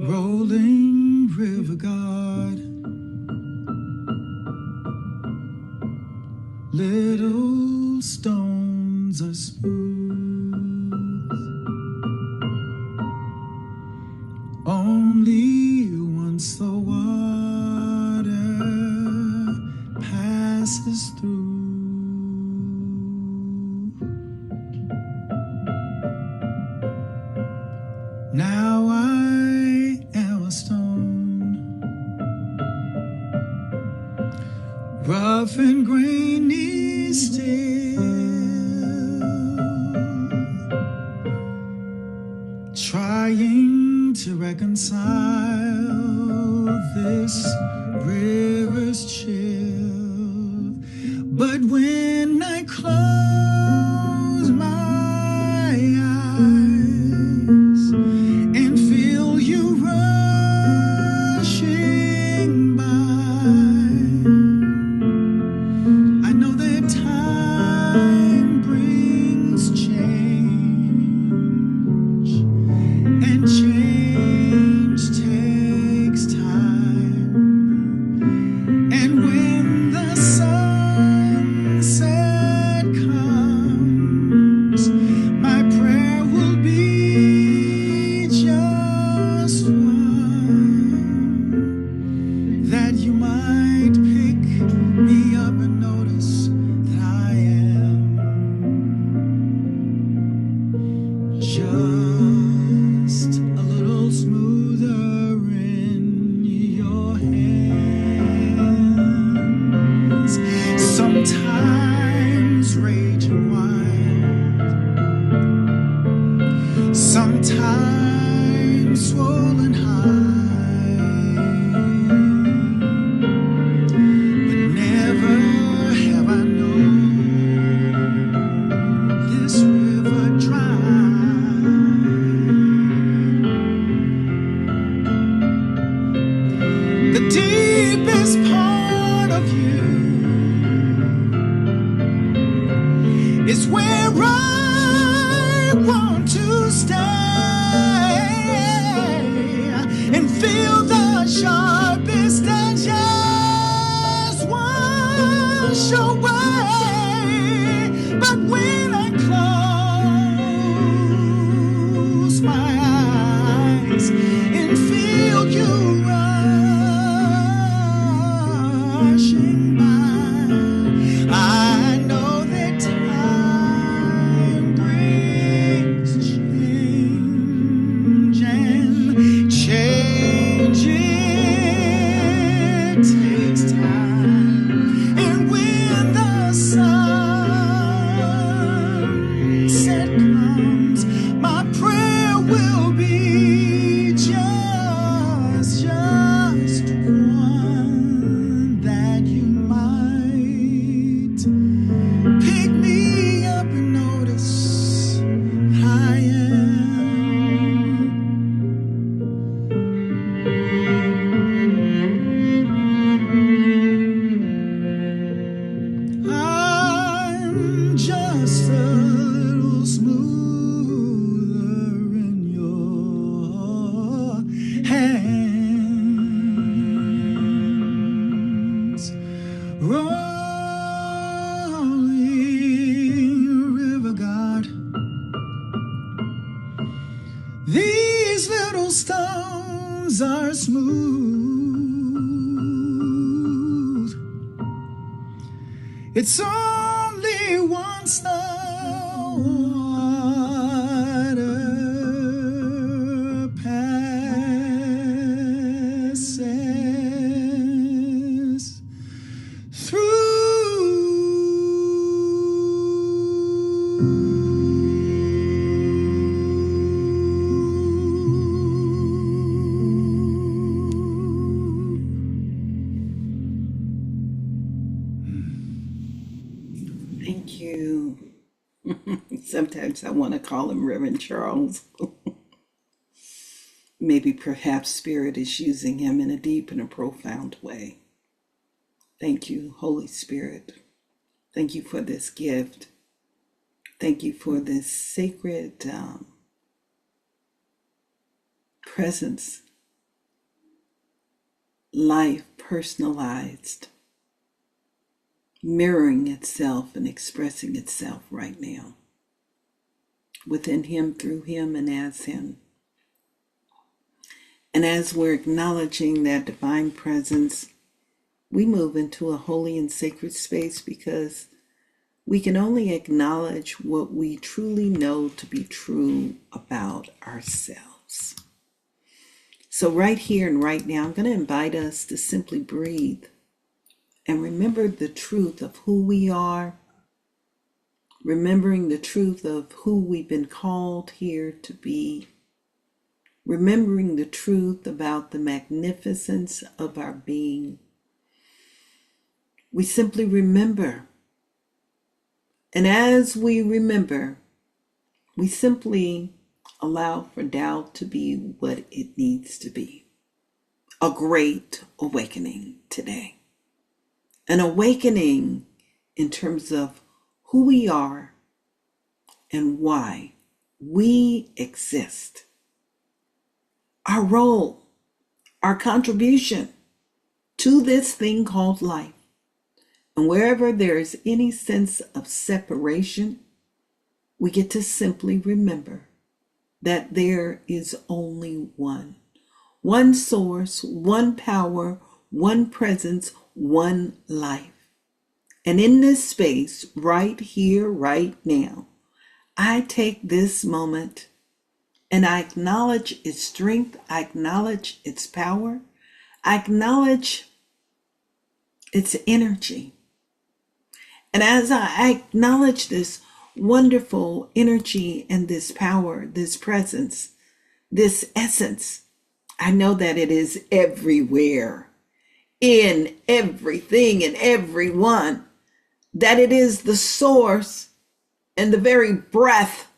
Rolling river God, little stones are smooth, only once the water passes through. Now I am a stone, rough and grainy still, trying to reconcile this river's chill. But when I close my eyes and feel you rushing by, I know that time brings change, and change takes time. And when the sun sets is where I want to stay and feel the sharpest edges wash away. But when I close my eyes and feel you rushing by, I know that time brings change, and change it takes time. And when the sunset comes, my prayer will be just one, that you might pick me up and notice I I'm just a little smoother in your hands. Rolling river God, these little stones are smooth. It's only one stone water passes Thank you. Sometimes I want to call him Reverend Charles. Maybe perhaps Spirit is using him in a deep and a profound way. Thank you, Holy Spirit. Thank you for this gift. Thank you for this sacred presence, life personalized, mirroring itself and expressing itself right now, within him, through him, and as him. And as we're acknowledging that divine presence, we move into a holy and sacred space, because we can only acknowledge what we truly know to be true about ourselves. So right here and right now, I'm going to invite us to simply breathe and remember the truth of who we are, remembering the truth of who we've been called here to be, remembering the truth about the magnificence of our being. We simply remember. And as we remember, we simply allow for doubt to be what it needs to be. A great awakening today. An awakening in terms of who we are and why we exist. Our role, our contribution to this thing called life. And wherever there is any sense of separation, we get to simply remember that there is only one source, one power, one presence, one life. And in this space, right here, right now, I take this moment and I acknowledge its strength, I acknowledge its power, I acknowledge its energy. And as I acknowledge this wonderful energy and this power, this presence, this essence, I know that it is everywhere, in everything and everyone, that it is the source and the very breath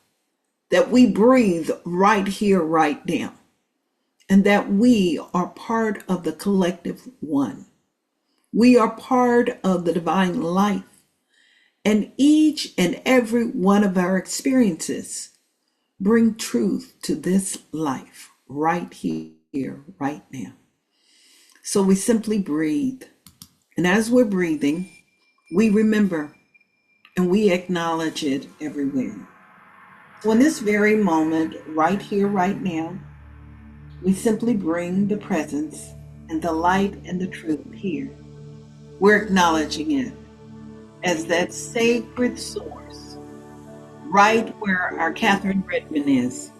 that we breathe right here, right now, and that we are part of the collective one. We are part of the divine life. And each and every one of our experiences bring truth to this life right here, right now. So we simply breathe. And as we're breathing, we remember and we acknowledge it everywhere. So in this very moment, right here, right now, we simply bring the presence and the light and the truth here. We're acknowledging it as that sacred source, right where our Catherine Redmond is.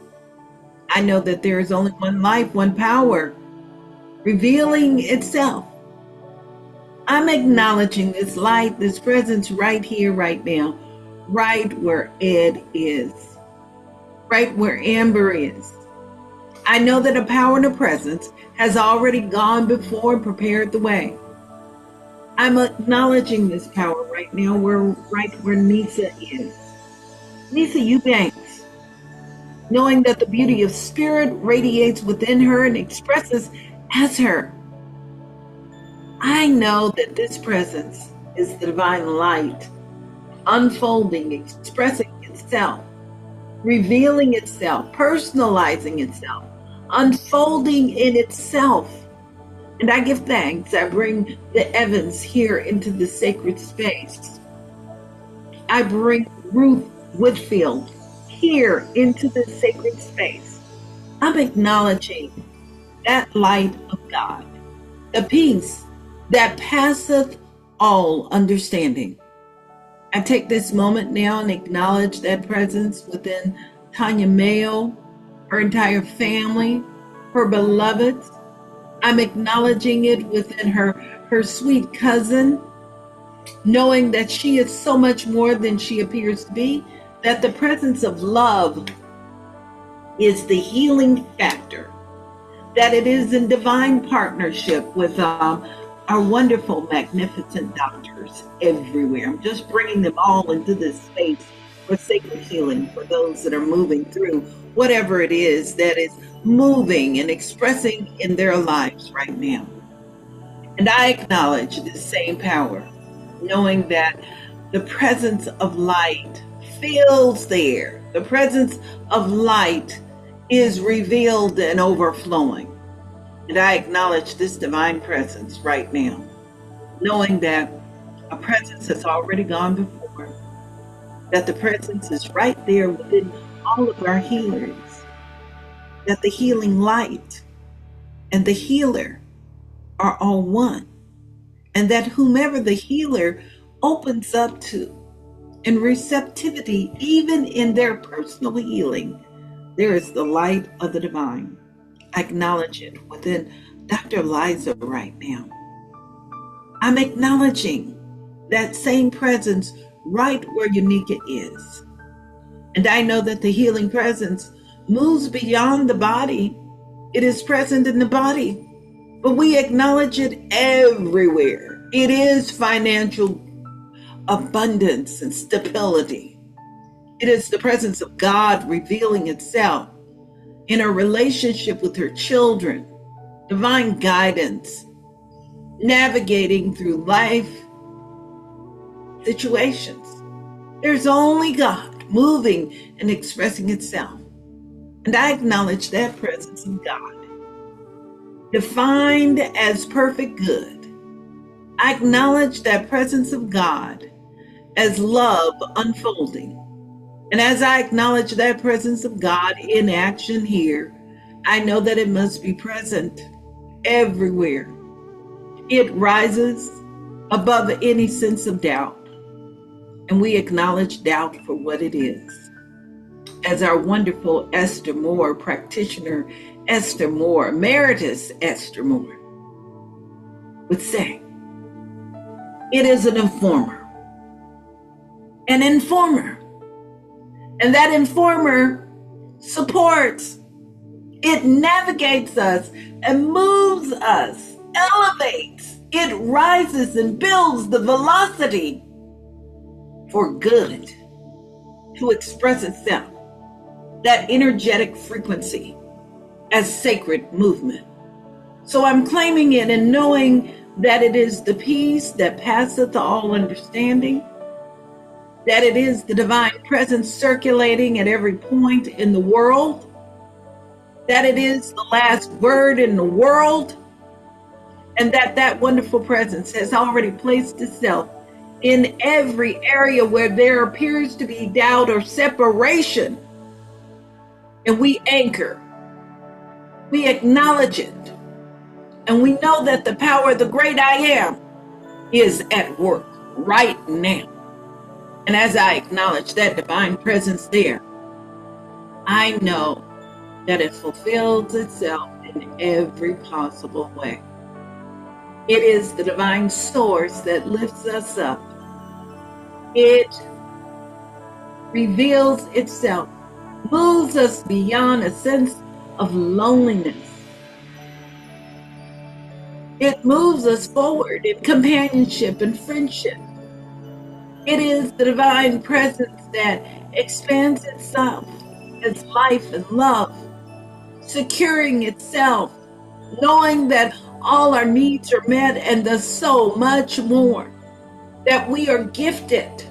I know that there is only one life, one power, revealing itself. I'm acknowledging this light, this presence right here, right now, right where Ed is, right where Amber is. I know that a power and a presence has already gone before and prepared the way. I'm acknowledging this power right now, right where Nisa is. Nisa Eubanks, knowing that the beauty of spirit radiates within her and expresses as her. I know that this presence is the divine light, unfolding, expressing itself, revealing itself, personalizing itself, unfolding in itself. And I give thanks. I bring the Evans here into the sacred space. I bring Ruth Whitfield here into the sacred space. I'm acknowledging that light of God, the peace that passeth all understanding. I take this moment now and acknowledge that presence within Tanya Mayo, her entire family, her beloveds. I'm acknowledging it within her sweet cousin, knowing that she is so much more than she appears to be, that the presence of love is the healing factor, that it is in divine partnership with our wonderful, magnificent doctors everywhere. I'm just bringing them all into this space for sacred healing for those that are moving through whatever it is that is moving and expressing in their lives right now. And I acknowledge this same power, knowing that the presence of light fills the air. The presence of light is revealed and overflowing. And I acknowledge this divine presence right now, knowing that a presence has already gone before, that the presence is right there within all of our healers, that the healing light and the healer are all one, and that whomever the healer opens up to in receptivity, even in their personal healing, there is the light of the divine. I acknowledge it within Dr. Liza right now. I'm acknowledging that same presence right where Unica is. And I know that the healing presence moves beyond the body. It is present in the body, but we acknowledge it everywhere. It is financial abundance and stability. It is the presence of God revealing itself in her relationship with her children, divine guidance, navigating through life situations. There's only God moving and expressing itself. And I acknowledge that presence of God, defined as perfect good. I acknowledge that presence of God as love unfolding. And as I acknowledge that presence of God in action here, I know that it must be present everywhere. It rises above any sense of doubt. And we acknowledge doubt for what it is. As our wonderful Esther Moore, practitioner Esther Moore, emeritus Esther Moore, would say, it is an informer. An informer. And that informer supports, it navigates us and moves us, elevates, it rises and builds the velocity for good to express itself, that energetic frequency as sacred movement. So I'm claiming it and knowing that it is the peace that passeth all understanding, that it is the divine presence circulating at every point in the world, that it is the last word in the world, and that that wonderful presence has already placed itself in every area where there appears to be doubt or separation. And we anchor, we acknowledge it, and we know that the power of the great I am is at work right now. And as I acknowledge that divine presence there, I know that it fulfills itself in every possible way. It is the divine source that lifts us up. It reveals itself, moves us beyond a sense of loneliness. It moves us forward in companionship and friendship. It is the divine presence that expands itself as life and love, securing itself, knowing that all our needs are met and there's so much more, that we are gifted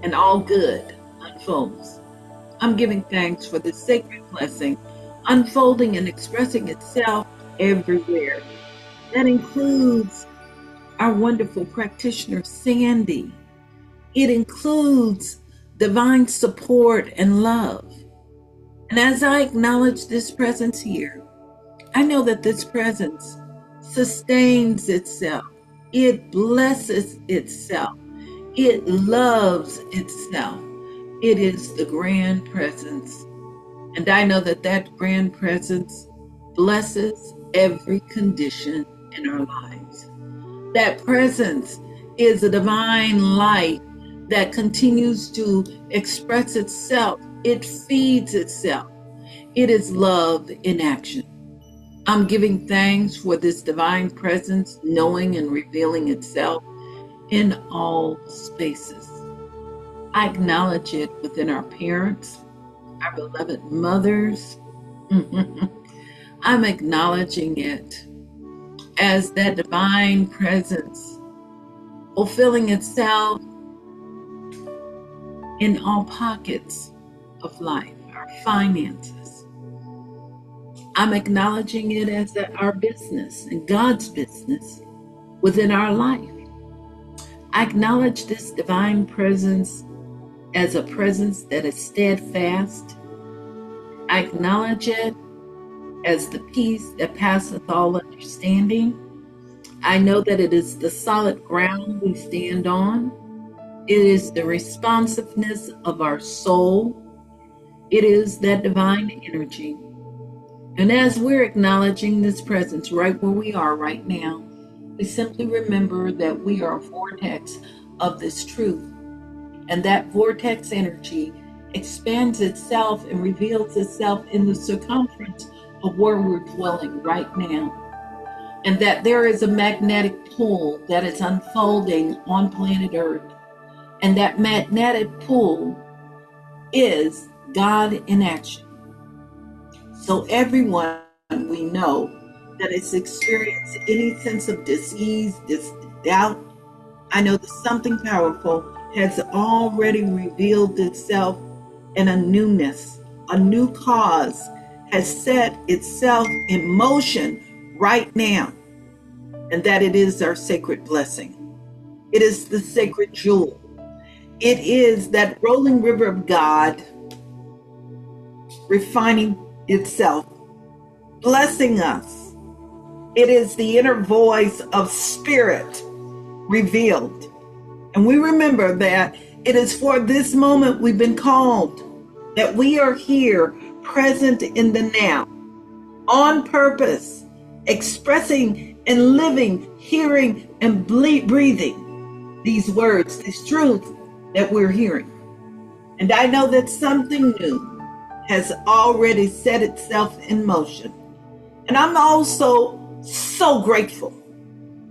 and all good unfolds. I'm giving thanks for this sacred blessing unfolding and expressing itself everywhere. That includes our wonderful practitioner, Sandy. It includes divine support and love. And as I acknowledge this presence here, I know that this presence sustains itself. It blesses itself. It loves itself. It is the grand presence. And I know that that grand presence blesses every condition in our lives. That presence is a divine light that continues to express itself. It feeds itself. It is love in action. I'm giving thanks for this divine presence knowing and revealing itself in all spaces. I acknowledge it within our parents, our beloved mothers. I'm acknowledging it as that divine presence fulfilling itself in all pockets of life, our finances. I'm acknowledging it as our business and God's business within our life. I acknowledge this divine presence as a presence that is steadfast. I acknowledge it as the peace that passeth all understanding. I know that it is the solid ground we stand on. It is the responsiveness of our soul. It is that divine energy. And as we're acknowledging this presence right where we are right now, we simply remember that we are a vortex of this truth. And that vortex energy expands itself and reveals itself in the circumference of where we're dwelling right now. And that there is a magnetic pull that is unfolding on planet Earth. And that magnetic pull is God in action. So everyone we know that has experienced any sense of disease, doubt, I know that something powerful has already revealed itself in a newness. A new cause has set itself in motion right now. And that it is our sacred blessing. It is the sacred jewel. It is that rolling river of God refining itself, blessing us. It is the inner voice of spirit revealed. And we remember that it is for this moment we've been called, that we are here present in the now, on purpose, expressing and living, hearing and breathing these words, this truth that we're hearing. And I know that something new has already set itself in motion. And I'm also so grateful.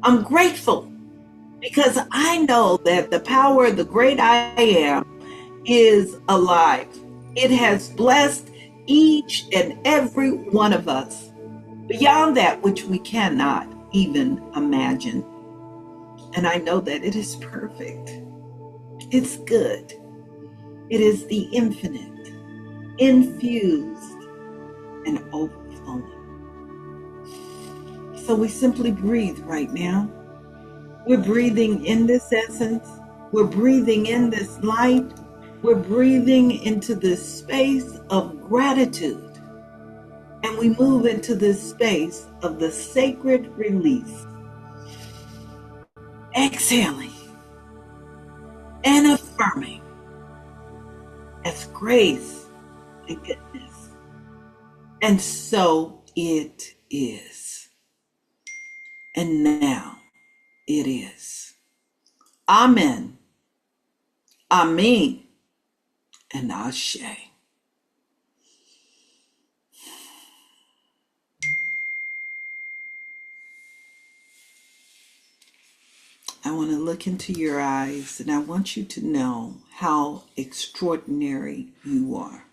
I'm grateful because I know that the power of the great I am is alive. It has blessed each and every one of us beyond that which we cannot even imagine. And I know that it is perfect. It's good. It is the infinite, infused, and overflowing. So we simply breathe right now. We're breathing in this essence. We're breathing in this light. We're breathing into this space of gratitude. And we move into this space of the sacred release. Exhaling and affirming as grace and goodness. And so it is. And now it is. Amen. Amen. And Ashe. I want to look into your eyes and I want you to know how extraordinary you are.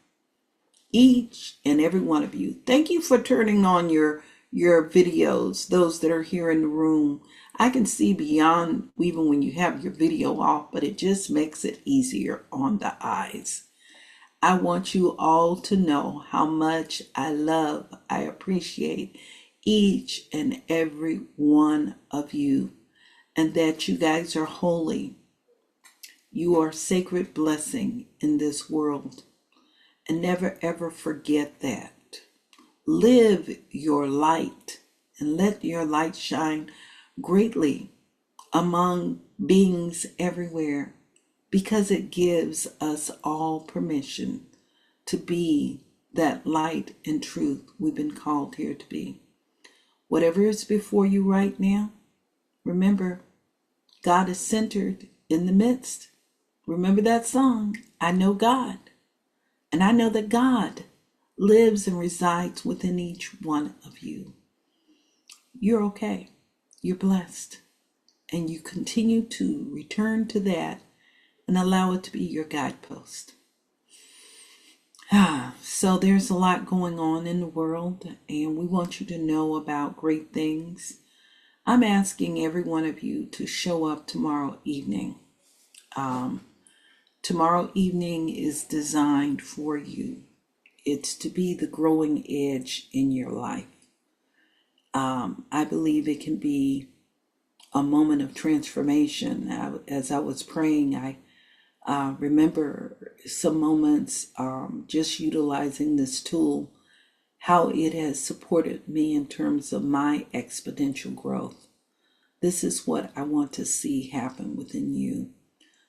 Each and every one of you. Thank you for turning on your videos, those that are here in the room. I can see beyond even when you have your video off, but it just makes it easier on the eyes. I want you all to know how much I love, I appreciate each and every one of you, and that you guys are holy. You are a sacred blessing in this world, and never ever forget that. Live your light and let your light shine greatly among beings everywhere, because it gives us all permission to be that light and truth we've been called here to be. Whatever is before you right now, remember, God is centered in the midst. Remember that song, I Know God. And I know that God lives and resides within each one of you. You're okay. You're blessed. And you continue to return to that and allow it to be your guidepost. So there's a lot going on in the world, and we want you to know about great things. I'm asking every one of you to show up tomorrow evening. Tomorrow evening is designed for you. It's to be the growing edge in your life. I believe it can be a moment of transformation. As I was praying, I remember some moments just utilizing this tool, how it has supported me in terms of my exponential growth. This is what I want to see happen within you.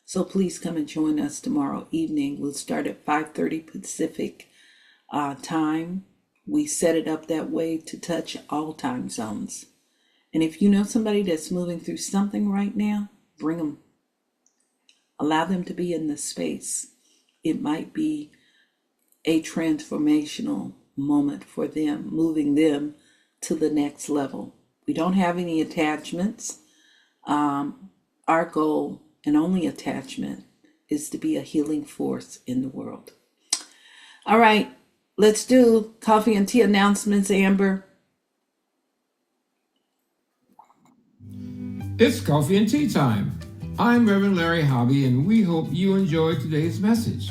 So please come and join us tomorrow evening. We'll start at 5:30 Pacific time. We set it up that way to touch all time zones. And if you know somebody that's moving through something right now, bring them. Allow them to be in the space. It might be a transformational moment for them, moving them to the next level. We don't have any attachments. Our goal and only attachment is to be a healing force in the world. All right, let's do coffee and tea announcements, Amber. It's coffee and tea time. I'm Reverend Larry Hobby, and we hope you enjoyed today's message.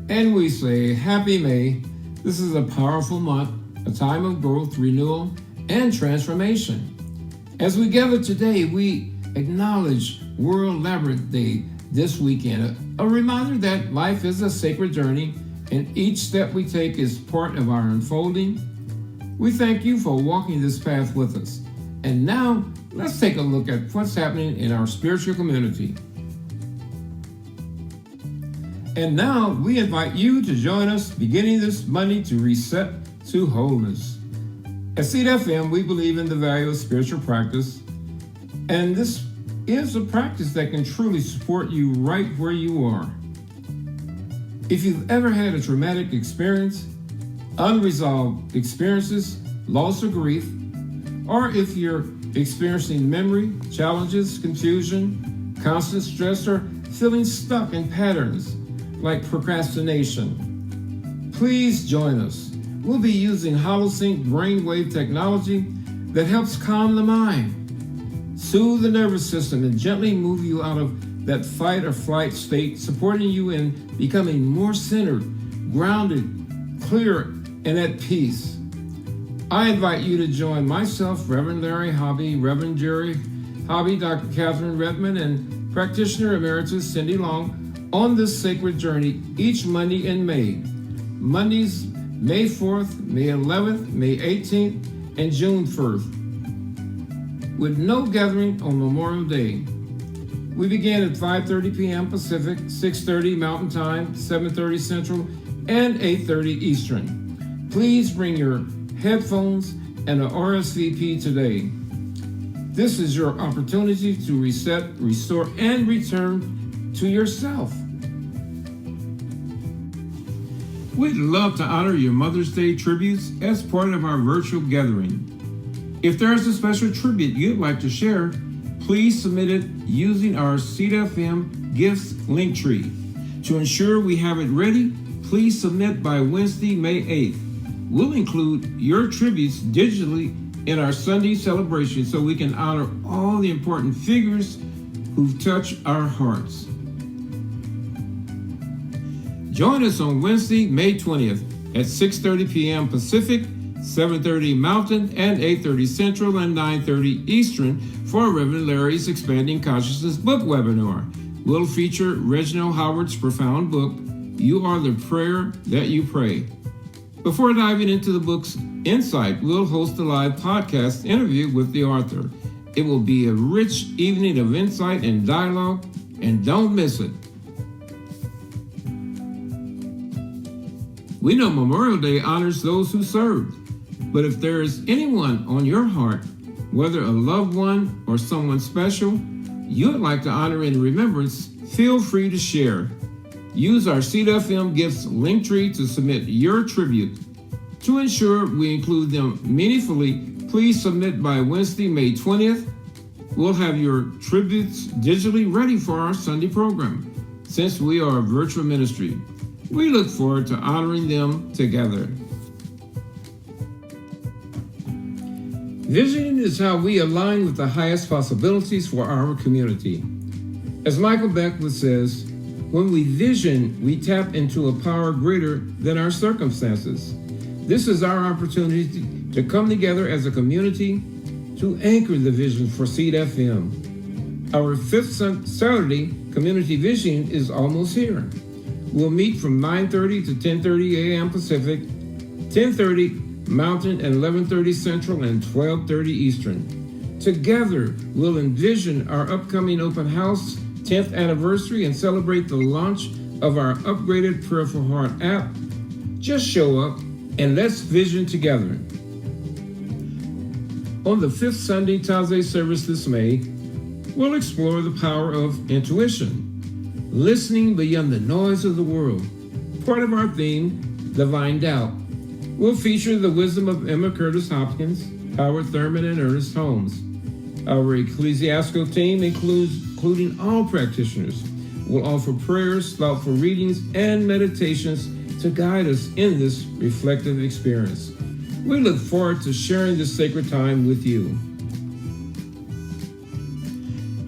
And we say, Happy May. This is a powerful month, a time of growth, renewal, and transformation. As we gather today, we acknowledge World Labyrinth Day this weekend, a reminder that life is a sacred journey, and each step we take is part of our unfolding. We thank you for walking this path with us. And now, let's take a look at what's happening in our spiritual community. And now, we invite you to join us beginning this Monday to reset to wholeness. At Seed FM, we believe in the value of spiritual practice, and this is a practice that can truly support you right where you are. If you've ever had a traumatic experience, unresolved experiences, loss or grief, or if you're experiencing memory challenges, confusion, constant stress, or feeling stuck in patterns like procrastination, please join us. We'll be using HoloSync brainwave technology that helps calm the mind, soothe the nervous system, and gently move you out of that fight or flight state, supporting you in becoming more centered, grounded, clear, and at peace. I invite you to join myself, Reverend Larry Hobby, Reverend Jerry Hobby, Dr. Catherine Redmond, and practitioner emeritus Cindy Long on this sacred journey each Monday in May. Mondays, May 4th, May 11th, May 18th, and June 1st, with no gathering on Memorial Day. We begin at 5:30 p.m. Pacific, 6:30 Mountain Time, 7:30 Central, and 8:30 Eastern. Please bring your headphones and an RSVP today. This is your opportunity to reset, restore, and return to yourself. We'd love to honor your Mother's Day tributes as part of our virtual gathering. If there's a special tribute you'd like to share, please submit it using our Seed FM Gifts link tree. To ensure we have it ready, please submit by Wednesday, May 8th. We'll include your tributes digitally in our Sunday celebration so we can honor all the important figures who've touched our hearts. Join us on Wednesday, May 20th at 6:30 p.m. Pacific, 7:30 Mountain, and 8:30 Central, and 9:30 Eastern for Reverend Larry's Expanding Consciousness book webinar. We'll feature Reginald Howard's profound book, You Are the Prayer That You Pray. Before diving into the book's insight, we'll host a live podcast interview with the author. It will be a rich evening of insight and dialogue, and don't miss it. We know Memorial Day honors those who served, but if there is anyone on your heart, whether a loved one or someone special, you'd like to honor in remembrance, feel free to share. Use our Seed FM Gifts link tree to submit your tribute. To ensure we include them meaningfully, please submit by Wednesday, May 20th. We'll have your tributes digitally ready for our Sunday program. Since we are a virtual ministry, we look forward to honoring them together. Visioning is how we align with the highest possibilities for our community. As Michael Beckwith says, when we vision, we tap into a power greater than our circumstances. This is our opportunity to come together as a community to anchor the vision for Seed FM. Our fifth Saturday community vision is almost here. We'll meet from 9:30 to 10:30 a.m. Pacific, 10:30 Mountain, and 11:30 Central, and 12:30 Eastern. Together, we'll envision our upcoming open house 10th anniversary and celebrate the launch of our upgraded Prayer for Heart app. Just show up and let's vision together. On the fifth Sunday Taizé service this May, we'll explore the power of intuition, listening beyond the noise of the world. Part of our theme, Divine Doubt, will feature the wisdom of Emma Curtis Hopkins, Howard Thurman, and Ernest Holmes. Our ecclesiastical team including all practitioners, will offer prayers, thoughtful readings, and meditations to guide us in this reflective experience. We look forward to sharing this sacred time with you.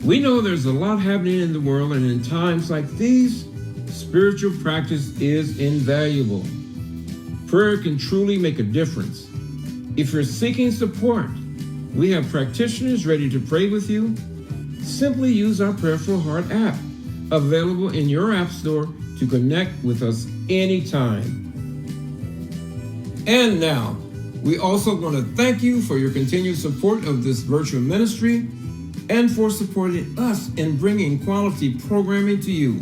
We know there's a lot happening in the world, and in times like these, spiritual practice is invaluable. Prayer can truly make a difference. If you're seeking support, we have practitioners ready to pray with you. Simply use our Prayer for Heart app, available in your app store, to connect with us anytime. And now, we also want to thank you for your continued support of this virtual ministry and for supporting us in bringing quality programming to you.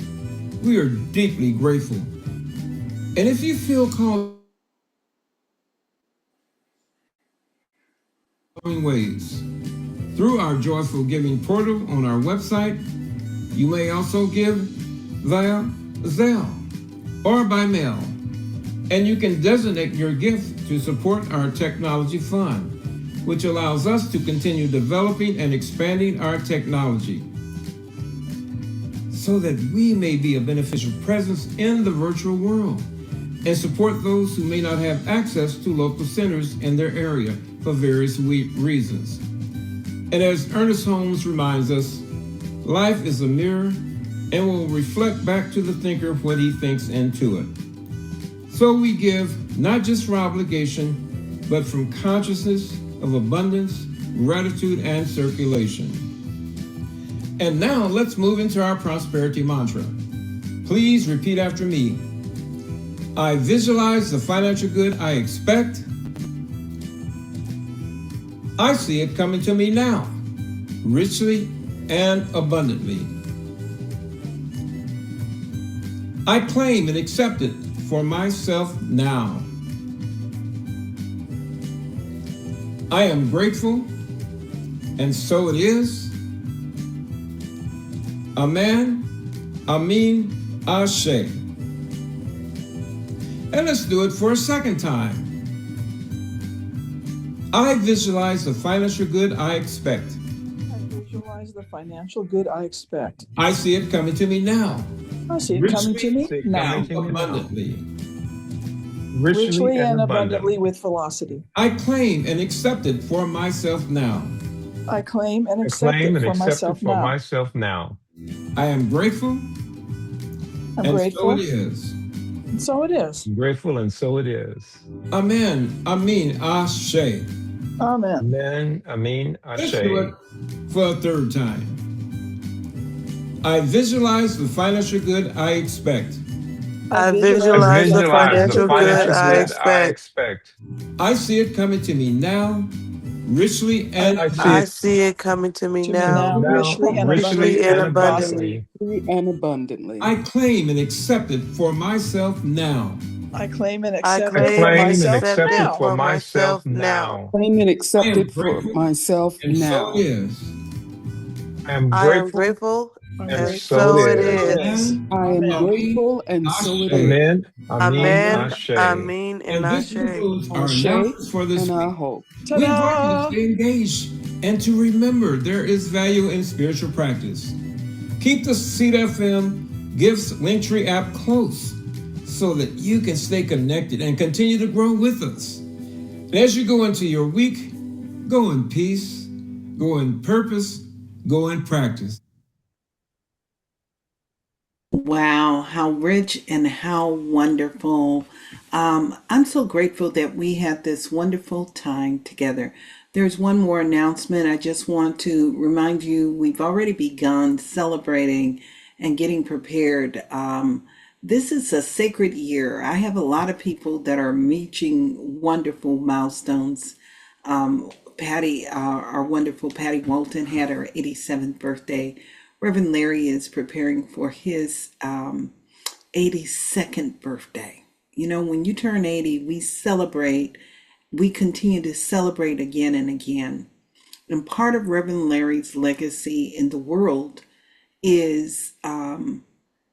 We are deeply grateful. And if you feel called in ways, through our Joyful Giving portal on our website, you may also give via Zelle or by mail, and you can designate your gift to support our technology fund, which allows us to continue developing and expanding our technology so that we may be a beneficial presence in the virtual world and support those who may not have access to local centers in their area for various reasons. And as Ernest Holmes reminds us, life is a mirror and will reflect back to the thinker what he thinks into it. So we give not just from obligation, but from consciousness of abundance, gratitude, and circulation. And now let's move into our prosperity mantra. Please repeat after me. I visualize the financial good I expect. I see it coming to me now, richly and abundantly. I claim and accept it for myself now. I am grateful, and so it is. Amen, Amin, Ashe. And let's do it for a second time. I visualize the financial good I expect. I visualize the financial good I expect. I see it coming to me now. I see it coming to me now, Coming to me now. Abundantly. richly and abundantly with velocity. I claim and accept it for myself now. I claim and I accept claim it and for accept it myself for now. myself now. I am grateful, I'm and grateful, so it is. and so it is. I'm grateful, and so it is. Amen, Amin, Ashe. Amen. Amen, Amin, Let's Ashe. do it for a third time. I visualize the financial good I expect. I I visualize the visualize the financial good financial I good I expect. expect. I see it coming to me now, richly and I see I it see it coming to me To me now, now, richly and richly abundantly and with velocity. abundantly. and abundantly. I claim and accept it for myself now. I claim and I accept I it for claim and claim and myself accept accept it it now. for for myself myself now. now. Claim and I accept am it for grateful, myself and so now. it is. I am I am grateful, grateful, I'm and and grateful, so and it so it so it is. is. is. Amen, I am Amen. Amin, grateful, and so it Ashe. is. Amen, Amin, Amen, Amen. Ashe. Amen, and And this Ashe. concludes our Ashe, announcements for this and I week. hope. We invite you to Ta-da! stay engaged and to remember there is value in spiritual practice. Keep the Seed FM Gifts Linktree app close so that you can stay connected and continue to grow with us. And as you go into your week, go in peace, go in purpose, go in practice. Wow, how rich and how wonderful. I'm so grateful that we had this wonderful time together. There's one more announcement. I just want to remind you we've already begun celebrating and getting prepared. This is a sacred year. I have a lot of people that are reaching wonderful milestones. Patty, our wonderful Patty Walton, had her 87th birthday. Reverend Larry is preparing for his 82nd birthday. You know, when you turn 80, we celebrate, we continue to celebrate again and again. And part of Reverend Larry's legacy in the world is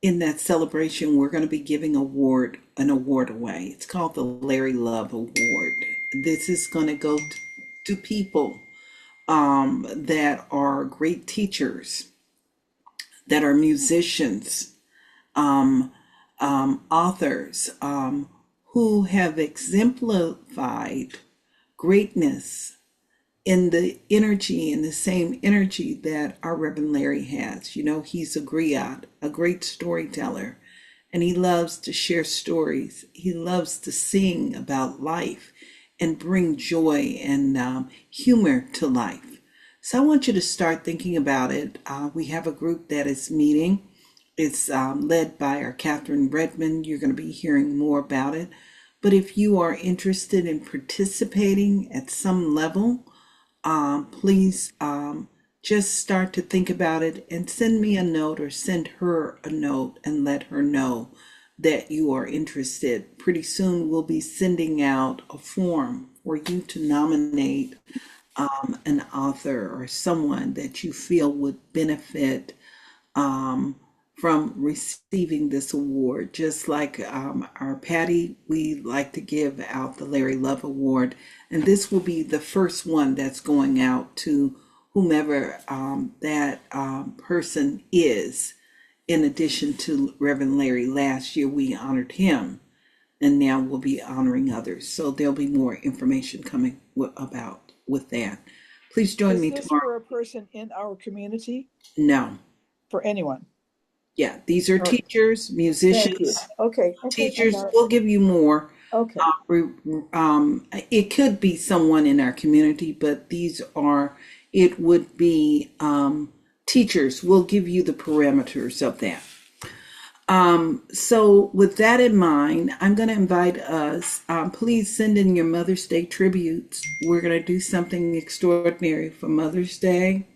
in that celebration, we're going to be giving an award away. It's called the Larry Love Award. This is going to go to people that are great teachers, that are musicians, authors who have exemplified greatness in the energy, in the same energy that our Reverend Larry has. You know, he's a griot, a great storyteller, and he loves to share stories. He loves to sing about life and bring joy and humor to life. So I want you to start thinking about it. We have a group that is meeting. It's led by our Catherine Redmond. You're going to be hearing more about it. But if you are interested in participating at some level, please just start to think about it and send me a note or send her a note and let her know that you are interested. Pretty soon we'll be sending out a form for you to nominate an author or someone that you feel would benefit from receiving this award. Just like our Patty, we like to give out the Larry Love Award, and this will be the first one that's going out to whomever that person is. In addition to Reverend Larry, last year we honored him, and now we'll be honoring others. So there'll be more information coming about with that. Please join Is me this tomorrow. for a person in our community? No. For anyone? Yeah, these are All right. teachers, Thank you. musicians, Okay. I teachers. got it. We'll give you more. Okay. It could be someone in our community, but it would be teachers. We'll give you the parameters of that. So with that in mind, I'm going to invite us, please send in your Mother's Day tributes. We're going to do something extraordinary for Mother's Day.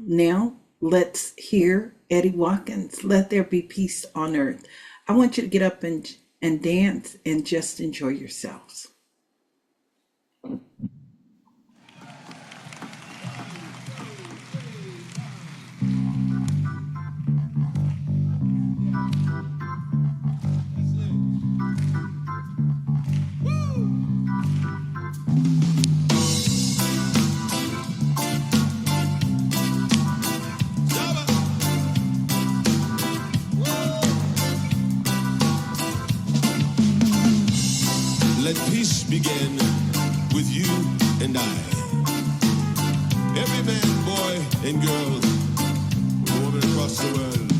Now let's hear Eddie Watkins, Let There Be Peace on Earth. I want you to get up and dance and just enjoy yourselves. Let peace begin with you and I. Every man, boy, and girl, woman across the world.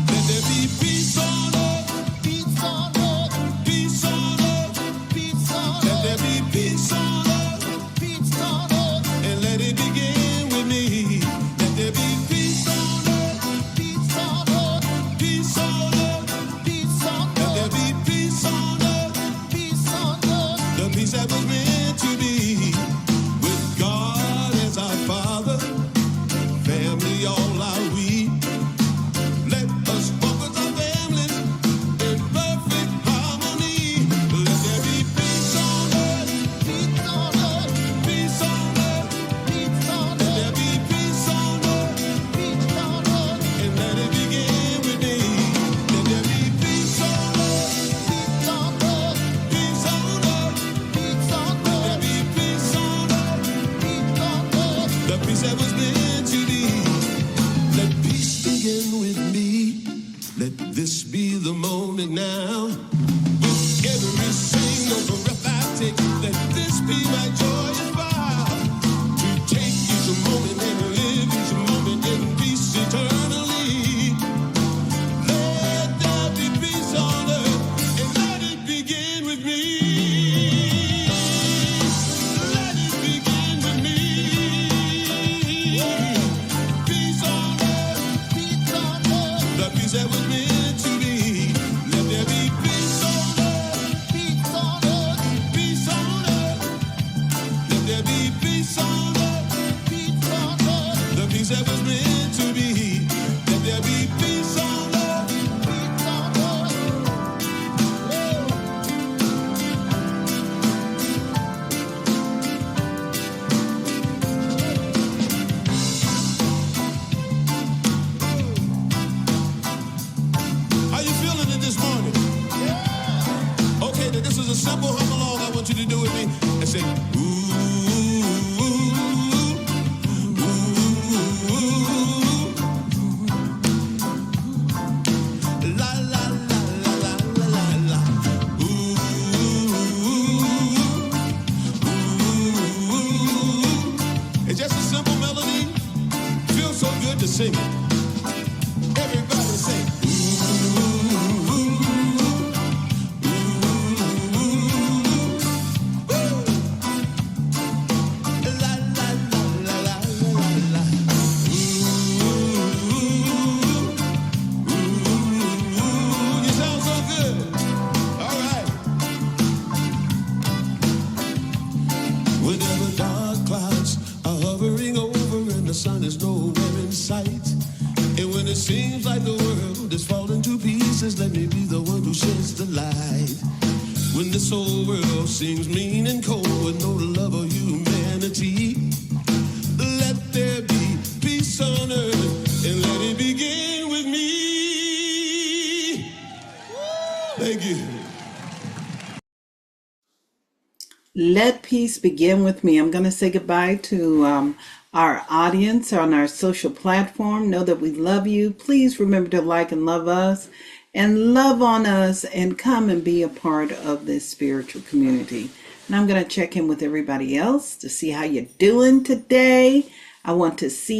Let there be peace on earth, peace on earth, peace on earth, peace on earth. Let there be peace on earth, peace on earth, and let it begin with me. Let there be peace on earth, peace on earth, peace on earth, peace on earth. Let there be peace on earth, peace on earth. The peace that was meant to be with God as our Father, family all are we. Let us focus our families in perfect harmony. Let there be peace on earth, peace on earth, peace on earth, peace on earth. Let there be peace on earth, peace on earth, and let it begin with me. Let there be peace on earth, peace on earth, peace on earth, peace on earth. Let there be peace on earth, peace on earth. The peace that was meant to be. Let peace begin with me. Let this be the moment now. With every single breath I take, let this be my joyous vow. To take each moment and live each moment in peace eternally. Let there be peace on earth, and let it begin with me. Let it begin with me. Peace on earth, peace on earth. The peace that was meant to be. Let there be peace on earth, peace on earth, peace on earth. Let there be peace on earth, peace on earth. The peace that was meant to be. Let there be peace on earth, peace on How you feeling it this morning? Okay, then this is a simple hum along I want you to do with me and say, ooh, ooh, ooh, la la la la la la la la. Ooh, ooh, ooh. It's just a simple melody. Feels so good to sing it. Everybody sing. La la la la la la la. You sound so good. All right. Whenever dark clouds are hovering over and the sun is nowhere in sight, and when it seems like the world is falling to pieces, let me be the one who sheds the light. When this whole world seems mean and cold with no love or humanity, let there be peace on earth and let it begin with me. Thank you. Let peace begin with me. I'm going to say goodbye to our audience on our social platform. Know that we love you. Please remember to like and love us. and love on us and come and be a part of this spiritual community. And I'm going to check in with everybody else to see how you're doing today. I want to see